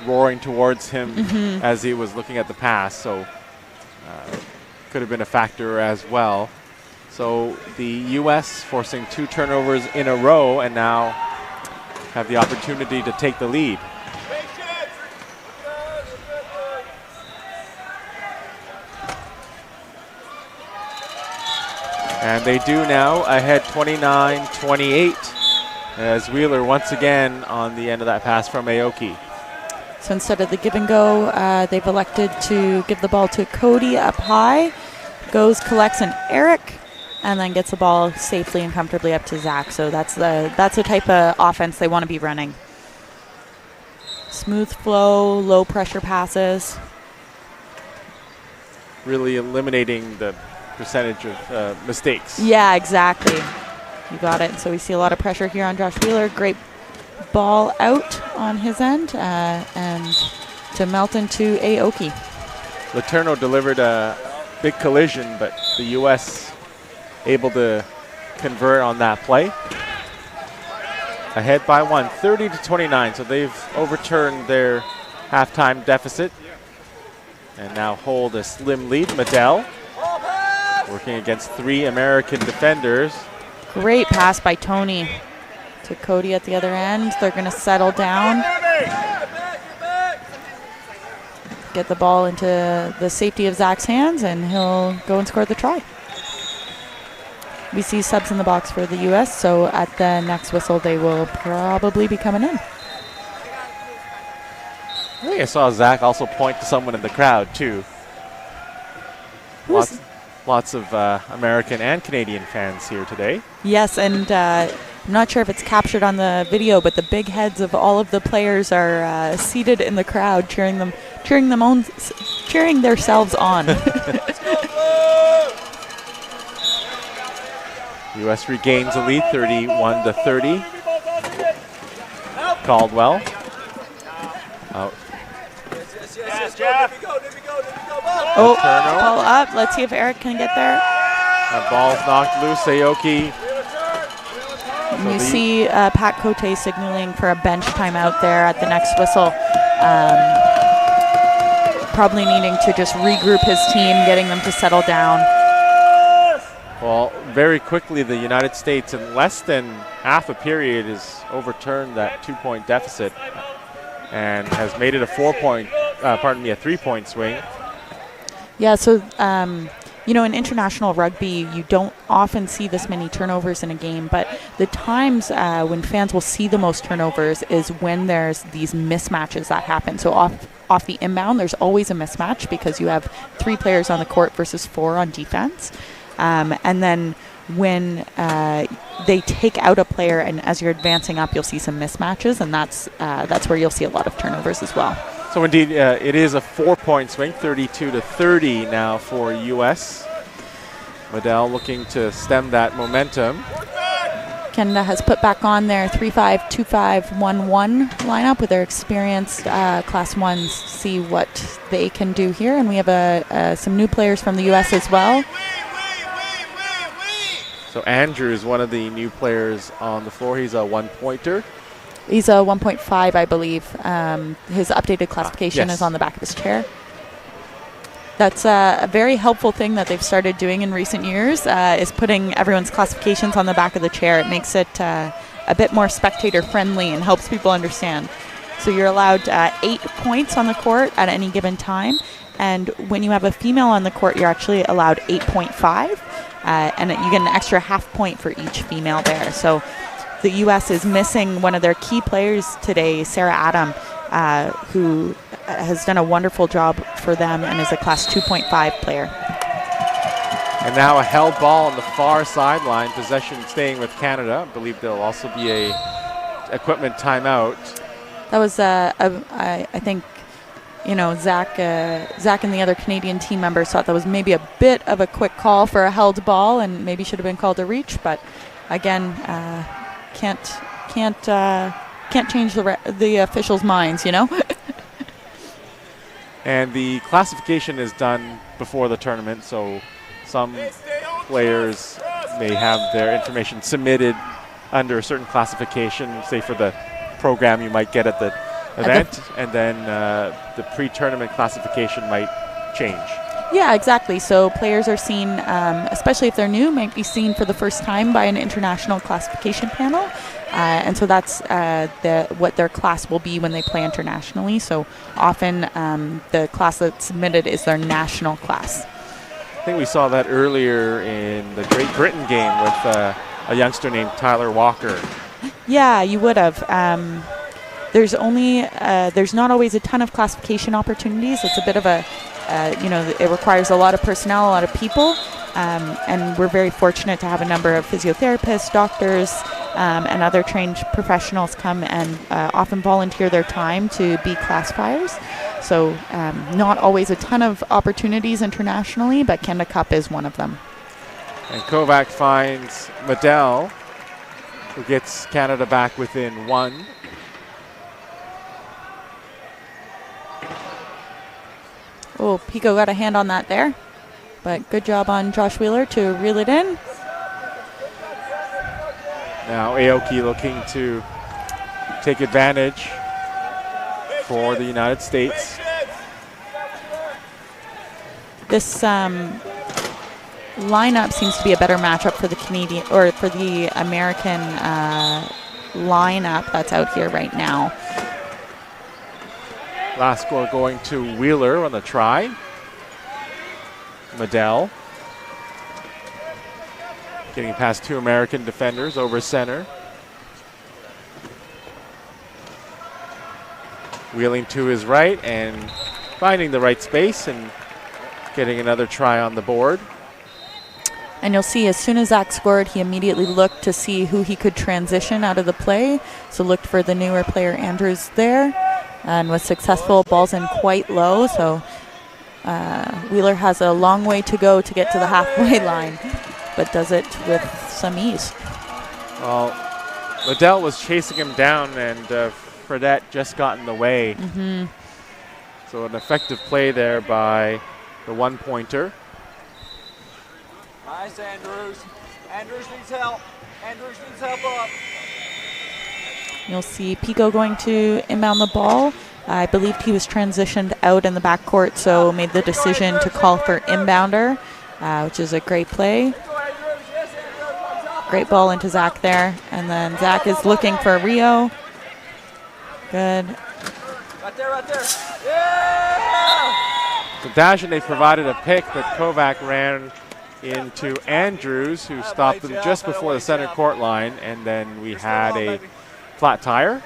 roaring towards him as he was looking at the pass, so could have been a factor as well. So the U.S. forcing 2 turnovers in a row, and now have the opportunity to take the lead. And they do now, ahead 29-28, as Wheeler once again on the end of that pass from Aoki. So instead of the give and go, they've elected to give the ball to Cody up high. Goes, collects an Eric, and then gets the ball safely and comfortably up to Zach. So that's the type of offense they want to be running. Smooth flow, low pressure passes. Really eliminating the percentage of mistakes. Yeah, exactly. You got it. So we see a lot of pressure here on Josh Wheeler. Great ball out on his end, and to Melton to Aoki. Letourneau delivered a big collision, but the U.S. able to convert on that play. Ahead by 1, 30-29, so they've overturned their halftime deficit and now hold a slim lead. Medell working against 3 American defenders. Great pass by Tony to Cody at the other end. They're going to settle down, get the ball into the safety of Zach's hands, and he'll go and score the try. We see subs in the box for the U.S., so at the next whistle, they will probably be coming in. I think I saw Zach also point to someone in the crowd, too. Lots of American and Canadian fans here today. Yes, and I'm not sure if it's captured on the video, but the big heads of all of the players are seated in the crowd, cheering themselves on. U.S. regains the lead, 31-30. Caldwell. Out. Oh, ball up. Let's see if Eric can get there. That ball's knocked loose. Aoki. And you see Pat Cote signaling for a bench timeout there at the next whistle. Probably needing to just regroup his team, getting them to settle down. Well, very quickly, the United States, in less than half a period, has overturned that 2-point deficit and has made it a 3-point swing. Yeah, so, in international rugby, you don't often see this many turnovers in a game, but the times when fans will see the most turnovers is when there's these mismatches that happen. So off the inbound, there's always a mismatch because you have 3 players on the court versus 4 on defense. And then when they take out a player and as you're advancing up, you'll see some mismatches, and that's where you'll see a lot of turnovers as well. So indeed, it is a 4-point swing, 32-30 now for U.S. Medell looking to stem that momentum. Canada has put back on their 3-5, 2-5, 1-1 lineup with their experienced Class 1s. See what they can do here. And we have some new players from the U.S. as well. So Andrew is one of the new players on the floor. He's a 1-pointer. He's a 1.5, I believe. His updated classification is on the back of his chair. That's a very helpful thing that they've started doing in recent years, is putting everyone's classifications on the back of the chair. It makes it a bit more spectator-friendly and helps people understand. So you're allowed 8 points on the court at any given time. And when you have a female on the court, you're actually allowed 8.5. And you get an extra half point for each female there. So the U.S. is missing one of their key players today, Sarah Adam, who has done a wonderful job for them and is a Class 2.5 player. And now a held ball on the far sideline. Possession staying with Canada. I believe there'll also be a equipment timeout. That was, I think, Zach and the other Canadian team members thought that was maybe a bit of a quick call for a held ball and maybe should have been called a reach. But again, can't change the officials' minds, And the classification is done before the tournament, so some players may have their information submitted under a certain classification, say for the program you might get at the event, and then the pre-tournament classification might change. Yeah, exactly. So players are seen, especially if they're new, might be seen for the first time by an international classification panel. And so that's what their class will be when they play internationally. So often the class that's submitted is their national class. I think we saw that earlier in the Great Britain game with a youngster named Tyler Walker. Yeah, you would have. There's not always a ton of classification opportunities. It's a bit of a, it requires a lot of personnel, a lot of people. And we're very fortunate to have a number of physiotherapists, doctors, and other trained professionals come and often volunteer their time to be classifiers. So not always a ton of opportunities internationally, but Canada Cup is one of them. And Kovac finds Medell, who gets Canada back within 1. Oh, Pico got a hand on that there. But good job on Josh Wheeler to reel it in. Now Aoki looking to take advantage for the United States. This lineup seems to be a better matchup for the Canadian or for the American lineup that's out here right now. Last score going to Wheeler on the try. Medell Getting past two American defenders over center. Wheeling to his right and finding the right space and getting another try on the board. And you'll see as soon as Zach scored, he immediately looked to see who he could transition out of the play. So looked for the newer player Andrews there and was successful. Ball's in quite low, so Wheeler has a long way to go to get to the halfway line, but does it with some ease. Well, Liddell was chasing him down, and Fredette just got in the way. So an effective play there by the one-pointer. Nice, Andrews. Andrews needs help. Andrews needs help up. You'll see Pico going to inbound the ball. I believed he was transitioned out in the backcourt, so made the decision to call for inbounder, which is a great play. Great ball into Zach there. And then Zach is looking for Rio. Good. Right there, right there. Yeah! So Dagenet provided a pick that Kovac ran into Andrews, who stopped him just before the center court line, and then we had a flat tire.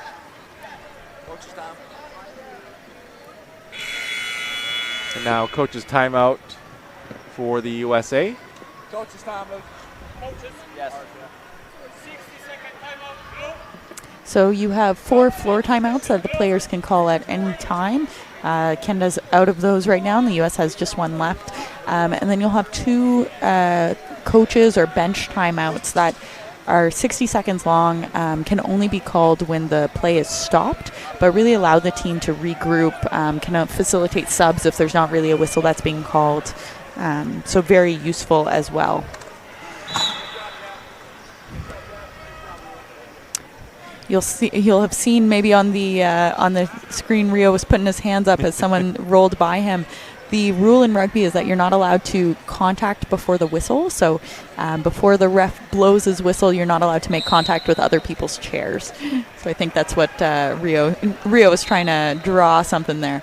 And now coach's timeout for the USA. Coach's time, Luke. Coaches? Yes. So you have 4 floor timeouts that the players can call at any time. Canada's out of those right now, and the U.S. has just one left. And then you'll have 2 coaches or bench timeouts that are 60 seconds long, can only be called when the play is stopped, but really allow the team to regroup, can facilitate subs if there's not really a whistle that's being called. So very useful as well. You'll have seen maybe on the screen Rio was putting his hands up as someone rolled by him. The rule in rugby is that you're not allowed to contact before the whistle. So before the ref blows his whistle, you're not allowed to make contact with other people's chairs. So I think that's what Rio is trying to draw something there.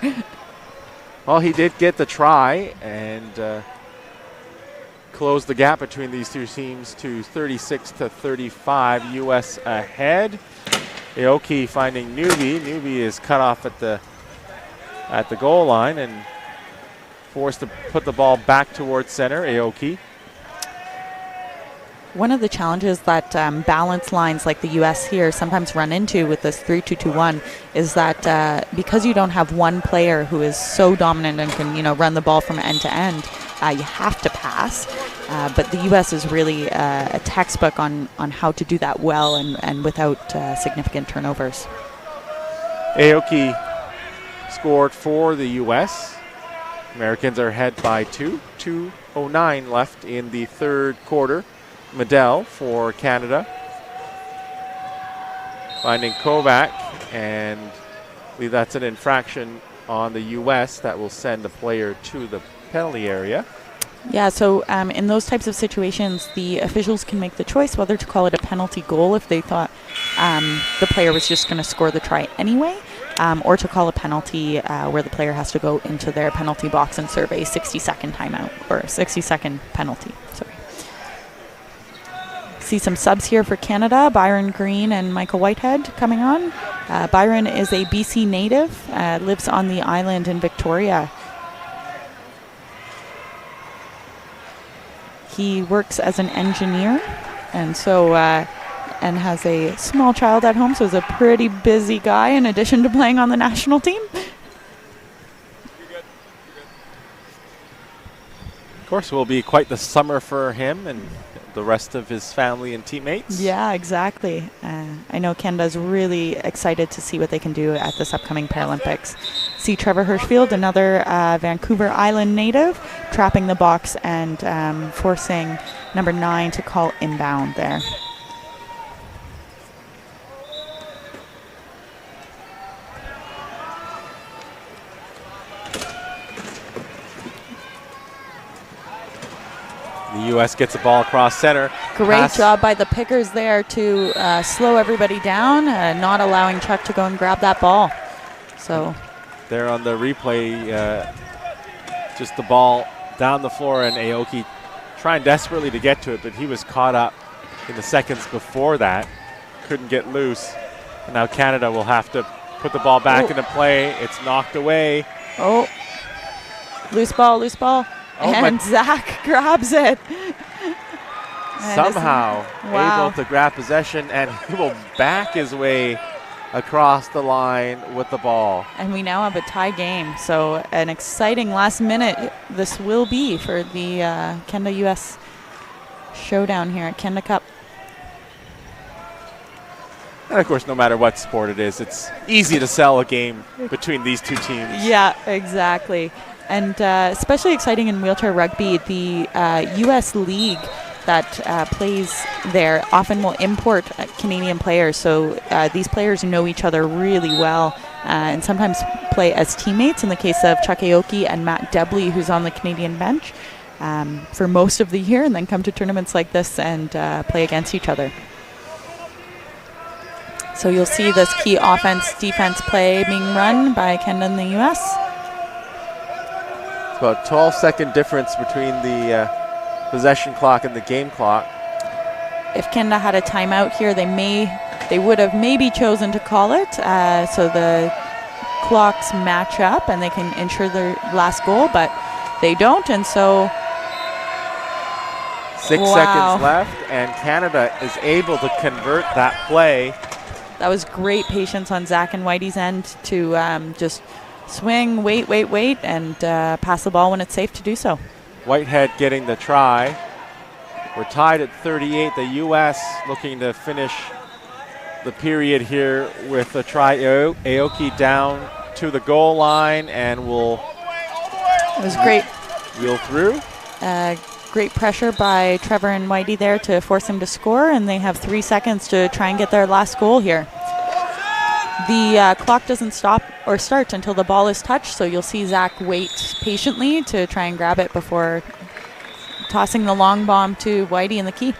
Well, he did get the try and close the gap between these two teams to 36-35. U.S. ahead. Aoki finding Newby. Newby is cut off at the goal line and forced to put the ball back towards center. Aoki. One of the challenges that balance lines like the U.S. here sometimes run into with this 3-2-2-1 is that because you don't have one player who is so dominant and can run the ball from end to end, you have to pass. But the U.S. is really a textbook on how to do that well and without significant turnovers. Aoki scored for the U.S. Americans are ahead by 2. 2:09 left in the third quarter. Medell for Canada. Finding Kovac, and I believe that's an infraction on the U.S. that will send a player to the penalty area. Yeah, so in those types of situations, the officials can make the choice whether to call it a penalty goal if they thought the player was just going to score the try anyway, or to call a penalty where the player has to go into their penalty box and serve a 60-second timeout, or a 60-second penalty. Sorry. See some subs here for Canada. Byron Green and Michael Whitehead coming on. Byron is a BC native, lives on the island in Victoria. He works as an engineer, and so and has a small child at home, so is a pretty busy guy in addition to playing on the national team. Of course, it will be quite the summer for him and the rest of his family and teammates. Yeah, exactly. I know Canada's really excited to see what they can do at this upcoming Paralympics. See Trevor Hirschfield, another Vancouver Island native, trapping the box and forcing number 9 to call inbound there. The U.S. gets the ball across center. Great job by the pickers there to slow everybody down, not allowing Chuck to go and grab that ball. So there on the replay, just the ball down the floor, and Aoki trying desperately to get to it, but he was caught up in the seconds before that. Couldn't get loose. And now Canada will have to put the ball back into play. It's knocked away. Oh, loose ball, loose ball. Oh, and Zach grabs it. Somehow wow. able to grab possession, and he will back his way across the line with the ball. And we now have a tie game. So an exciting last minute this will be for the Canada-US showdown here at Canada Cup. And of course, no matter what sport it is, it's easy to sell a game between these two teams. Yeah, exactly. And especially exciting in wheelchair rugby, the U.S. league that plays there often will import Canadian players. So these players know each other really well and sometimes play as teammates in the case of Chuck Aoki and Matt Debley, who's on the Canadian bench for most of the year, and then come to tournaments like this and play against each other. So you'll see this key offense-defense play being run by Canada and the U.S. It's about a 12-second difference between the possession clock and the game clock. If Canada had a timeout here, they would have maybe chosen to call it, so the clocks match up and they can ensure their last goal, but they don't, and so 6 seconds left, and Canada is able to convert that play. That was great patience on Zach and Whitey's end to just swing, wait, and pass the ball when it's safe to do so. Whitehead getting the try. We're tied at 38. The U.S. looking to finish the period here with a try. Aoki down to the goal line and will. It was great. Wheel through. Great pressure by Trevor and Whitey there to force him to score, and they have 3 seconds to try and get their last goal here. The clock doesn't stop or start until the ball is touched, so you'll see Zach wait patiently to try and grab it before tossing the long bomb to Whitey in the key.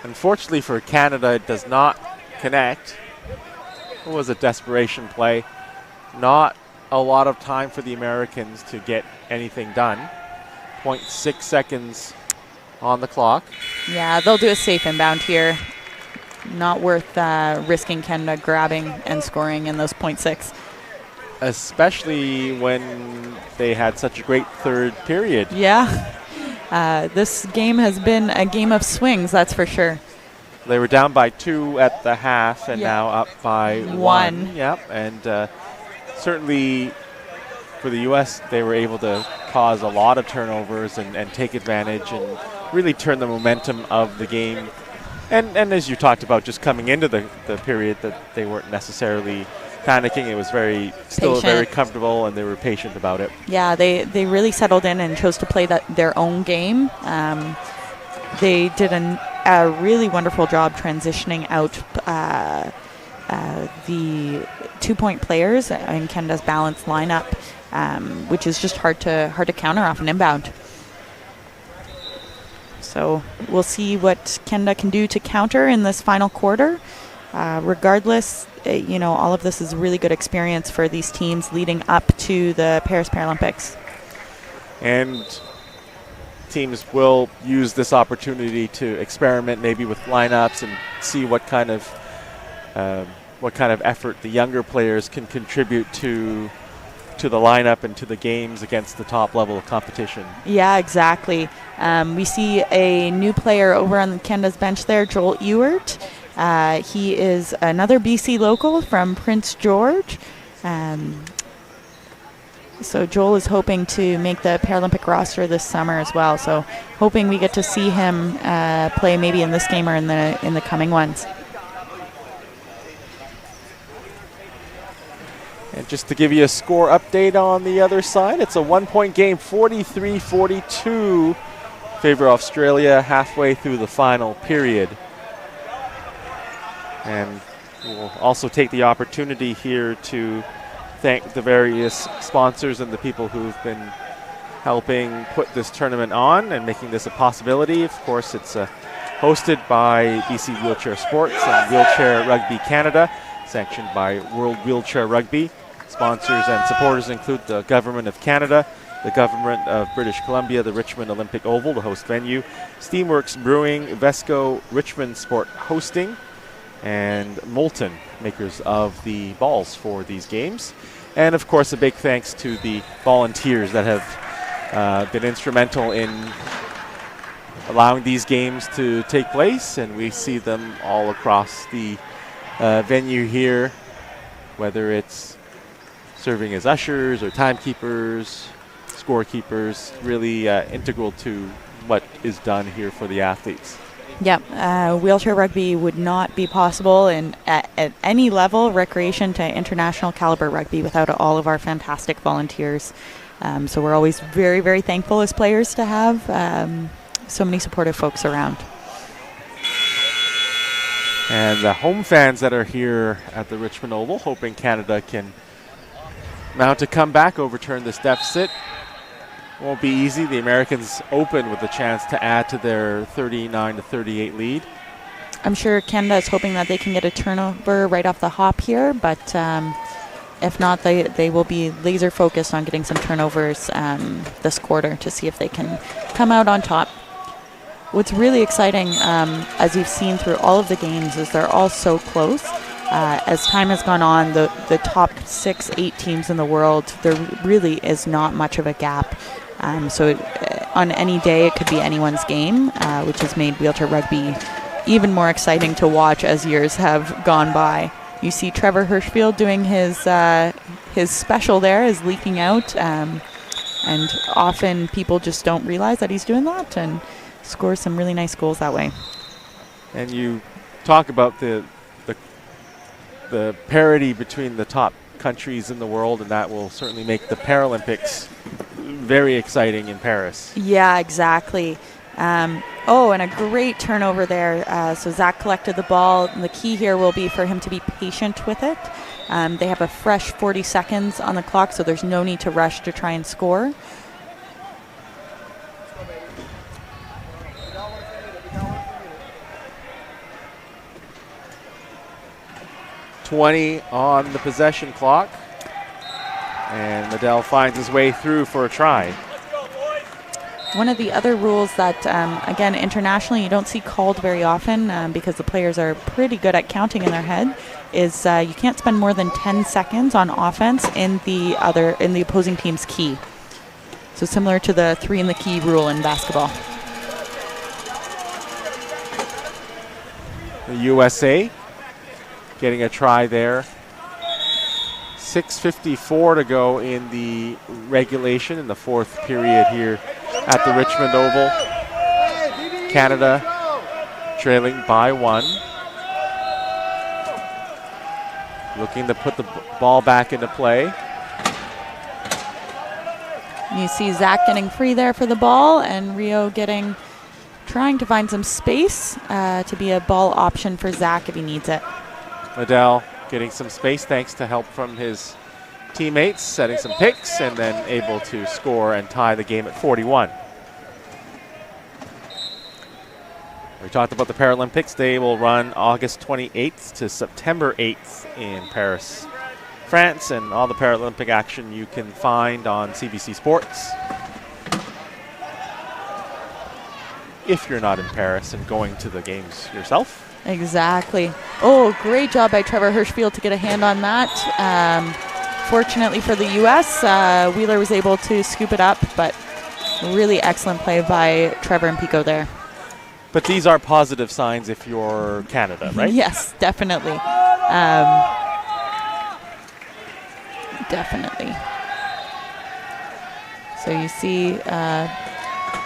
Unfortunately for Canada, it does not connect. It was a desperation play. Not a lot of time for the Americans to get anything done. 0.6 seconds on the clock. Yeah, they'll do a safe inbound here. Not worth risking Canada grabbing and scoring in those 0.6. Especially when they had such a great third period. Yeah. This game has been a game of swings, that's for sure. They were down by 2 at the half and now up by 1. Yep, and certainly for the U.S., they were able to cause a lot of turnovers and take advantage and really turn the momentum of the game. And as you talked about, just coming into the period, that they weren't necessarily panicking. It was still very comfortable, and they were patient about it. Yeah, they really settled in and chose to play their own game. They did a really wonderful job transitioning out the 2-point players in Canada's balanced lineup, which is just hard to counter off an inbound. So we'll see what Canada can do to counter in this final quarter. Regardless, all of this is really good experience for these teams leading up to the Paris Paralympics. And teams will use this opportunity to experiment maybe with lineups and see what kind of effort the younger players can contribute to the lineup and to the games against the top level of competition. Yeah, exactly. We see a new player over on Canada's bench there, Joel Ewart. He is another BC local from Prince George. So Joel is hoping to make the Paralympic roster this summer as well. So hoping we get to see him play maybe in this game or in the coming ones. And just to give you a score update on the other side, it's a 1-point game, 43-42, favor Australia halfway through the final period. And we'll also take the opportunity here to thank the various sponsors and the people who've been helping put this tournament on and making this a possibility. Of course, it's hosted by BC Wheelchair Sports and Wheelchair Rugby Canada, sanctioned by World Wheelchair Rugby. Sponsors and supporters include the Government of Canada, the Government of British Columbia, the Richmond Olympic Oval, the host venue, Steamworks Brewing, Vesco, Richmond Sport Hosting, and Moulton, makers of the balls for these games. And of course, a big thanks to the volunteers that have been instrumental in allowing these games to take place, and we see them all across the venue here, whether it's serving as ushers or timekeepers, scorekeepers, really integral to what is done here for the athletes. Yeah, wheelchair rugby would not be possible at any level, recreation to international caliber rugby, without all of our fantastic volunteers. So we're always very, very thankful as players to have so many supportive folks around. And the home fans that are here at the Richmond Oval, hoping Canada can mount a comeback, overturn this deficit. Won't be easy. The Americans open with a chance to add to their 39-38 lead. I'm sure Canada is hoping that they can get a turnover right off the hop here, but if not, they will be laser focused on getting some turnovers this quarter to see if they can come out on top. What's really exciting, as you've seen through all of the games, is they're all so close. As time has gone on, the top 6-8 teams in the world, there really is not much of a gap. So on any day, it could be anyone's game, which has made wheelchair rugby even more exciting to watch as years have gone by. You see Trevor Hirschfield doing his special there, is leaking out, and often people just don't realize that he's doing that and scores some really nice goals that way. And you talk about the parity between the top countries in the world, and that will certainly make the Paralympics very exciting in Paris. Yeah, exactly. And a great turnover there. So Zach collected the ball, and the key here will be for him to be patient with it. They have a fresh 40 seconds on the clock, so there's no need to rush to try and score. .20 on the possession clock, and Liddell finds his way through for a try. One of the other rules that, again, internationally you don't see called very often because the players are pretty good at counting in their head, is you can't spend more than 10 seconds on offense in the opposing team's key. So similar to the 3 in the key rule in basketball. The USA getting a try there. 6:54 to go in the regulation in the fourth period here at the Richmond Oval. Canada trailing by 1. Looking to put the ball back into play. You see Zach getting free there for the ball, and Rio trying to find some space to be a ball option for Zach if he needs it. Liddell getting some space thanks to help from his teammates, setting some picks, and then able to score and tie the game at 41. We talked about the Paralympics. They will run August 28th to September 8th in Paris, France, and all the Paralympic action you can find on CBC Sports. If you're not in Paris and going to the games yourself. Exactly. Oh, great job by Trevor Hirschfield to get a hand on that. Fortunately for the U.S., Wheeler was able to scoop it up, but really excellent play by Trevor and Pico there. But these are positive signs if you're Canada, right? Yes, definitely. Definitely. So you see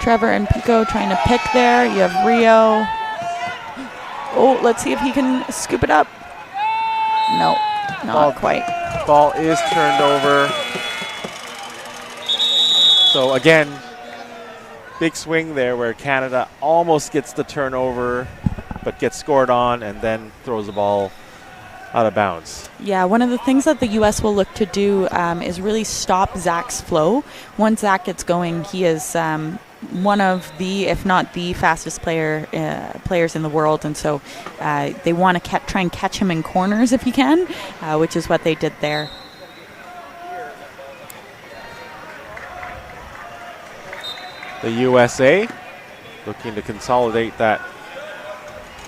Trevor and Pico trying to pick there. You have Rio. Oh, let's see if he can scoop it up. No, not quite. Ball is turned over. So again, big swing there where Canada almost gets the turnover, but gets scored on and then throws the ball out of bounds. Yeah, one of the things that the U.S. will look to do is really stop Zach's flow. Once Zach gets going, he is one of the, if not the fastest players in the world, and so they want to try and catch him in corners if you can, which is what they did there. the USA looking to consolidate that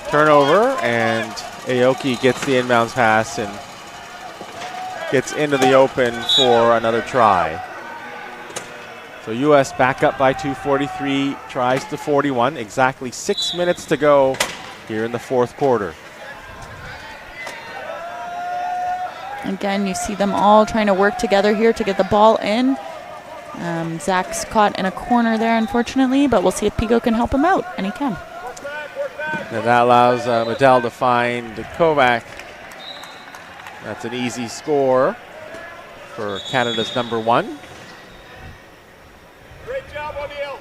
turnover, and Aoki gets the inbounds pass and gets into the open for another try. So U.S. back up by 2:43, tries to 41. Exactly 6 minutes to go here in the fourth quarter. Again, you see them all trying to work together here to get the ball in. Zach's caught in a corner there, unfortunately, but we'll see if Pico can help him out, and he can. And that allows Medell to find Kovac. That's an easy score for Canada's number 1. Great job, O'Neill.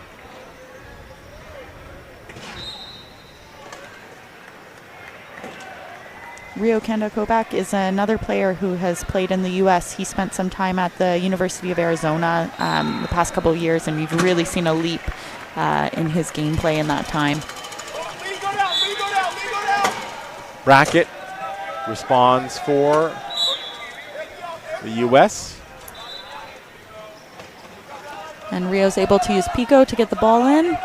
Rio Kenda Kovac is another player who has played in the U.S. He spent some time at the University of Arizona the past couple of years, and we've really seen a leap in his gameplay in that time. Brackett responds for the U.S. And Rio's able to use Pico to get the ball in.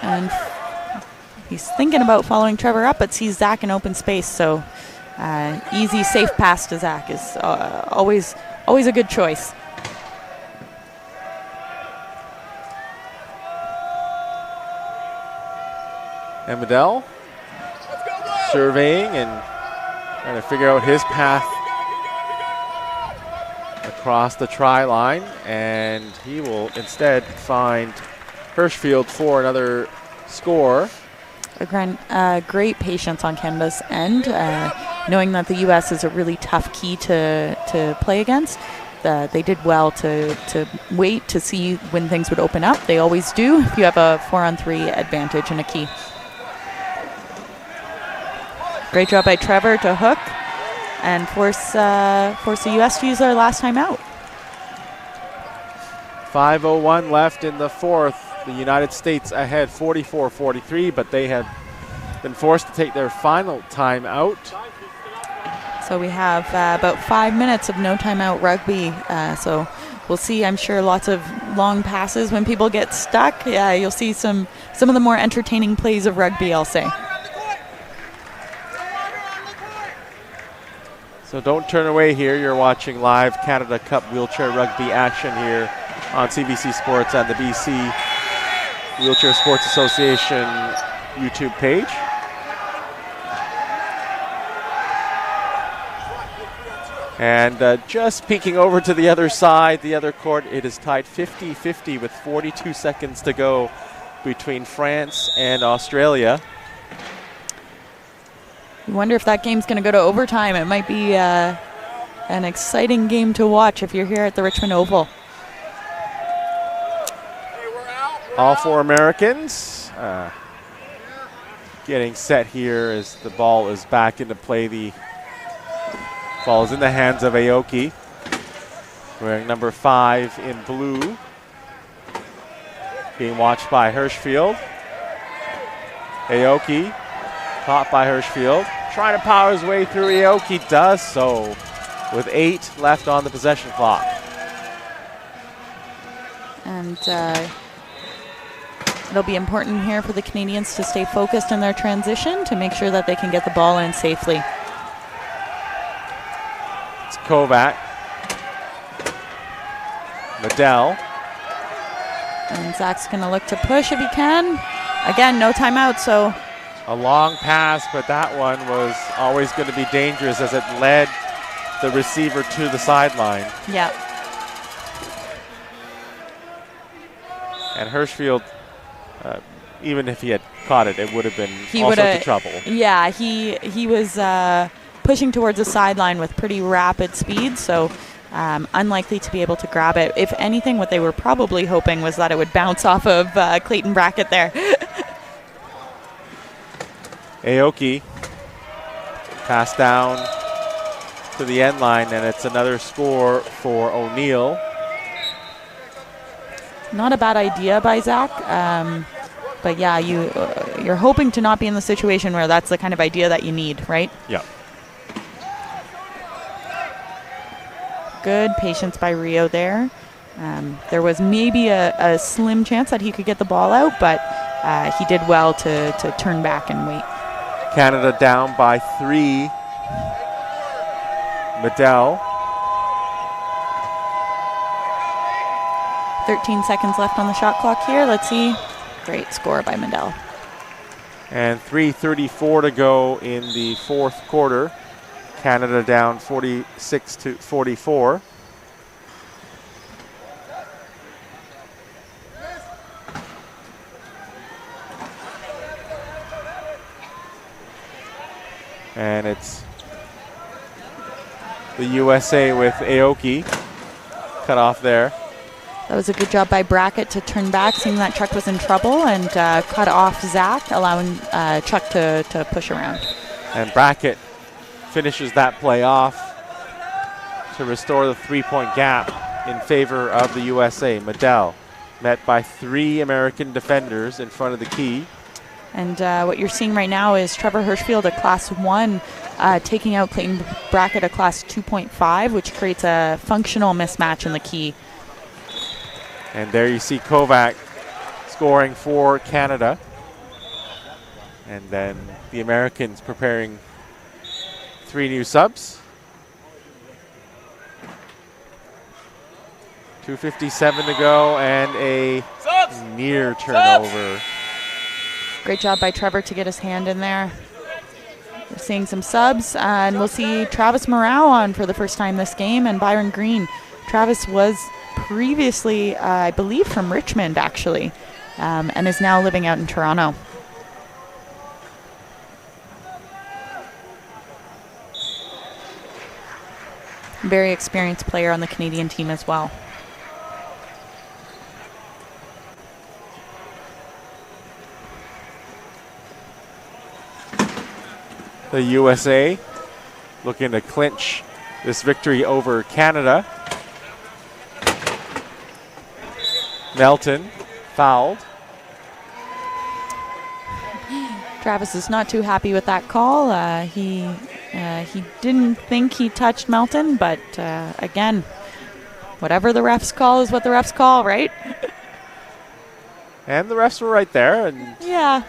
And he's thinking about following Trevor up, but sees Zach in open space. So easy, safe pass to Zach is always a good choice. And Medell surveying and trying to figure out his path across the try line, and he will instead find Hirschfield for another score. Great patience on Canada's end, knowing that the U.S. is a really tough key to play against. They did well to wait to see when things would open up. They always do if you have a 4-on-3 advantage in a key. Great job by Trevor to hook and force the U.S. to use their last time out. 5:01 left in the fourth. The United States ahead 44-43, but they have been forced to take their final timeout. So we have about 5 minutes of no timeout rugby. So we'll see, I'm sure, lots of long passes when people get stuck. Yeah, you'll see some of the more entertaining plays of rugby, I'll say. So don't turn away here. You're watching live Canada Cup wheelchair rugby action here on CBC Sports and the BC Wheelchair Sports Association YouTube page. And just peeking over to the other side, the other court, it is tied 50-50 with 42 seconds to go between France and Australia. You wonder if that game's going to go to overtime. It might be an exciting game to watch if you're here at the Richmond Oval. All four Americans getting set here as the ball is back into play. The ball is in the hands of Aoki, wearing number 5 in blue, being watched by Hirschfield. Aoki caught by Hirschfield, trying to power his way through. Aoki does so with 8 left on the possession clock. And it'll be important here for the Canadians to stay focused in their transition to make sure that they can get the ball in safely. It's Kovac. Medell. And Zach's going to look to push if he can. Again, no timeout, so... A long pass, but that one was always going to be dangerous as it led the receiver to the sideline. Yeah. And Hirschfield, even if he had caught it, it would have been all sorts of trouble. Yeah, he was pushing towards the sideline with pretty rapid speed, so unlikely to be able to grab it. If anything, what they were probably hoping was that it would bounce off of Clayton Brackett there. Aoki pass down to the end line, and it's another score for O'Neill. Not a bad idea by Zach, but yeah, you're hoping to not be in the situation where that's the kind of idea that you need, right? Yeah. Good patience by Rio there. There was maybe a slim chance that he could get the ball out, but he did well to turn back and wait. Canada down by 3. Medell. 13 seconds left on the shot clock here. Let's see. Great score by Medell. And 3:34 to go in the fourth quarter. Canada down 46-44. And it's the USA with Aoki cut off there. That was a good job by Brackett to turn back, seeing that Chuck was in trouble, and cut off Zach, allowing Chuck to push around. And Brackett finishes that play off to restore the 3-point gap in favor of the USA. Medell met by 3 American defenders in front of the key. And what you're seeing right now is Trevor Hirschfield, a Class 1, taking out Clayton Brackett, a Class 2.5, which creates a functional mismatch in the key. And there you see Kovac scoring for Canada. And then the Americans preparing 3 new subs. 2:57 to go and a near turnover. Great job by Trevor to get his hand in there. We're seeing some subs, and we'll see Travis Morrow on for the first time this game, and Byron Green. Travis was previously, I believe, from Richmond, actually, and is now living out in Toronto. Very experienced player on the Canadian team as well. The USA looking to clinch this victory over Canada. Melton fouled. Travis is not too happy with that call. He didn't think he touched Melton, but again, whatever the refs call is what the refs call, right? And the refs were right there, and yeah,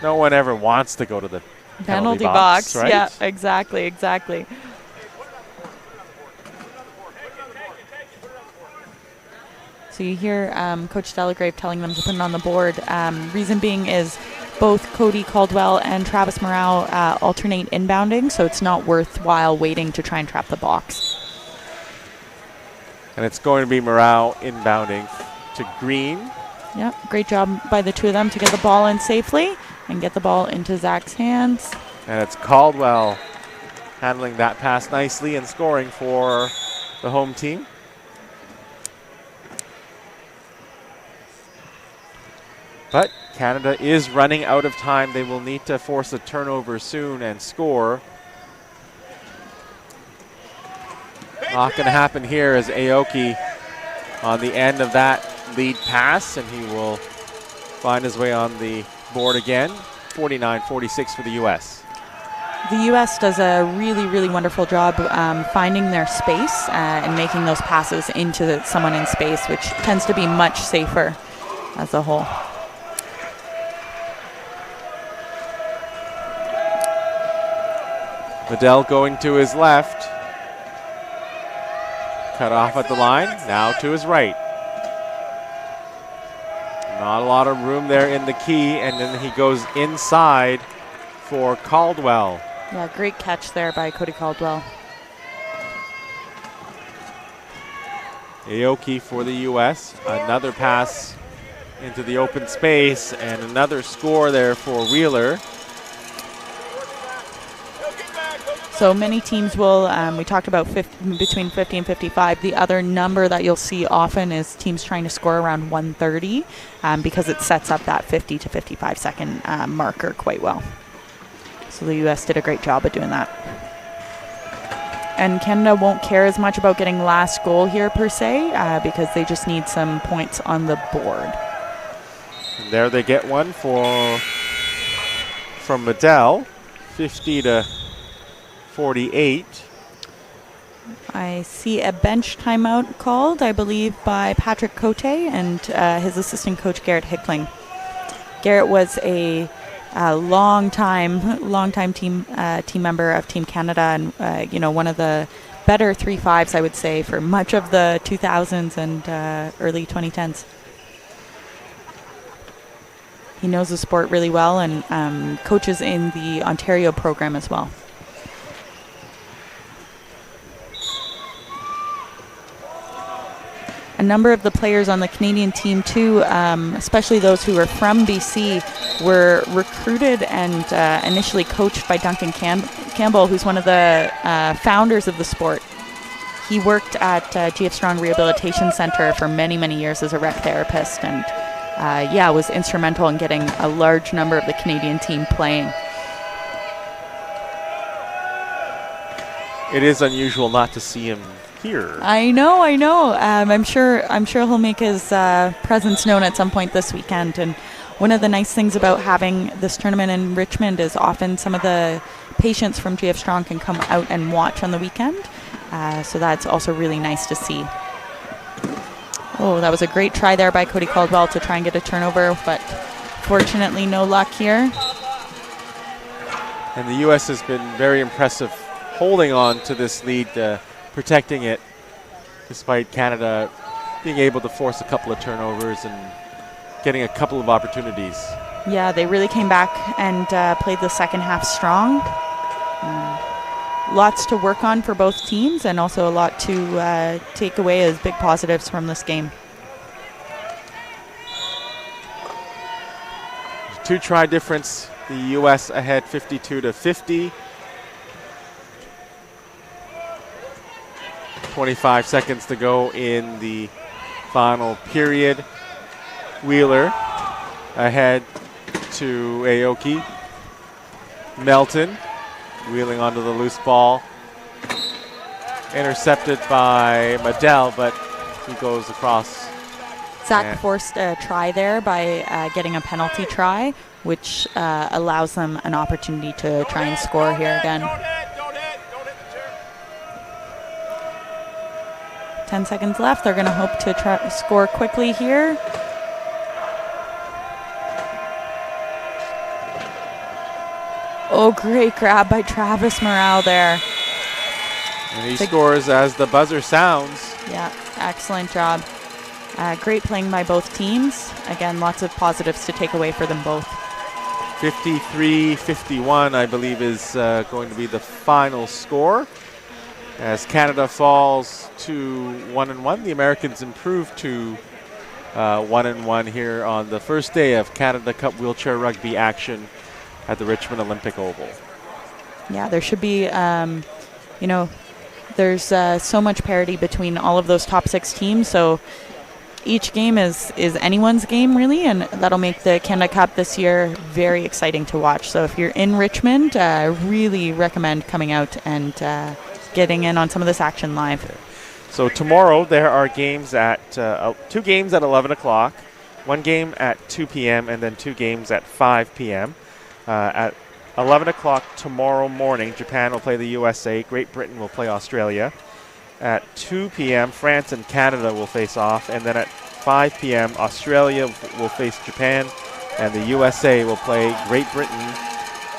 no one ever wants to go to the penalty box, right? Yeah, exactly. So you hear Coach Delagrave telling them to put it on the board. Reason being is both Cody Caldwell and Travis Morrow alternate inbounding, so it's not worthwhile waiting to try and trap the box. And it's going to be Morrow inbounding to Green. Yeah, great job by the two of them to get the ball in safely and get the ball into Zach's hands. And it's Caldwell handling that pass nicely and scoring for the home team. But Canada is running out of time. They will need to force a turnover soon and score. Not going to happen here as Aoki on the end of that lead pass, and he will find his way on the board again. 49-46 for the U.S. The U.S. does a really wonderful job finding their space and making those passes into someone in space, which tends to be much safer as a whole. Medell going to his left. Cut off at the line, now to his right. Not a lot of room there in the key, and then he goes inside for Caldwell. Yeah, great catch there by Cody Caldwell. Aoki for the U.S. Another pass into the open space, and another score there for Wheeler. So many teams will, we talked about between 50 and 55. The other number that you'll see often is teams trying to score around 130 because it sets up that 50 to 55 second marker quite well. So the U.S. did a great job of doing that. And Canada won't care as much about getting last goal here per se because they just need some points on the board. And there they get one from Medell, 50 to 48. I see a bench timeout called, I believe, by Patrick Cote and his assistant coach, Garrett Hickling. Garrett was a long-time team member of Team Canada, and one of the better 3-5s, I would say, for much of the 2000s and early 2010s. He knows the sport really well and coaches in the Ontario program as well. A number of the players on the Canadian team, too, especially those who are from BC, were recruited and initially coached by Duncan Campbell, who's one of the founders of the sport. He worked at GF Strong Rehabilitation Centre for many, many years as a rec therapist and, was instrumental in getting a large number of the Canadian team playing. It is unusual not to see him here. I know. I'm sure he'll make his presence known at some point this weekend. And one of the nice things about having this tournament in Richmond is often some of the patients from GF Strong can come out and watch on the weekend. So that's also really nice to see. Oh, that was a great try there by Cody Caldwell to try and get a turnover, but fortunately no luck here. And the U.S. has been very impressive holding on to this lead, protecting it, despite Canada being able to force a couple of turnovers and getting a couple of opportunities. Yeah, they really came back and played the second half strong. Lots to work on for both teams and also a lot to take away as big positives from this game. 2-try difference, the U.S. ahead 52-50. 25 seconds to go in the final period. Wheeler ahead to Aoki. Melton wheeling onto the loose ball. Intercepted by Medell, but he goes across. Zach forced a try there by getting a penalty try, which allows them an opportunity to try and score here again. 10 seconds left. They're going to hope to score quickly here. Oh, great grab by Travis Morale there. And he scores as the buzzer sounds. Yeah, excellent job. Great playing by both teams. Again, lots of positives to take away for them both. 53-51, I believe, is going to be the final score. As Canada falls to 1-1, the Americans improve to 1-1 here on the first day of Canada Cup wheelchair rugby action at the Richmond Olympic Oval. Yeah, there should be, there's so much parity between all of those top 6 teams. So each game is anyone's game, really, and that'll make the Canada Cup this year very exciting to watch. So if you're in Richmond, really recommend coming out and getting in on some of this action live. So tomorrow there are games at 2 games at 11 o'clock, 1 game at 2 p.m., and then 2 games at 5 p.m. At 11 o'clock tomorrow morning, Japan will play the USA, Great Britain will play Australia. At 2 p.m., France and Canada will face off, and then at 5 p.m., Australia will face Japan, and the USA will play Great Britain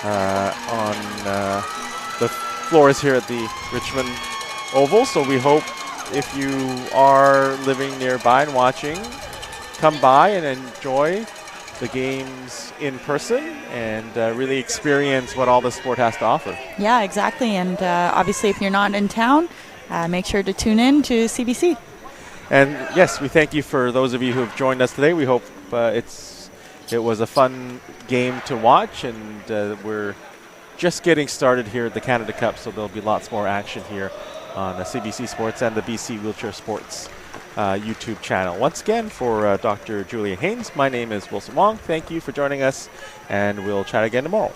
on the floors here at the Richmond Oval. So we hope if you are living nearby and watching, come by and enjoy the games in person and really experience what all the sport has to offer. Yeah, exactly. And obviously, if you're not in town, make sure to tune in to CBC. And yes, we thank you for those of you who have joined us today. We hope it was a fun game to watch, and we're just getting started here at the Canada Cup, so there'll be lots more action here on CBC Sports and the BC Wheelchair Sports YouTube channel. Once again, for Dr. Julia Haynes, my name is Wilson Wong. Thank you for joining us, and we'll chat again tomorrow.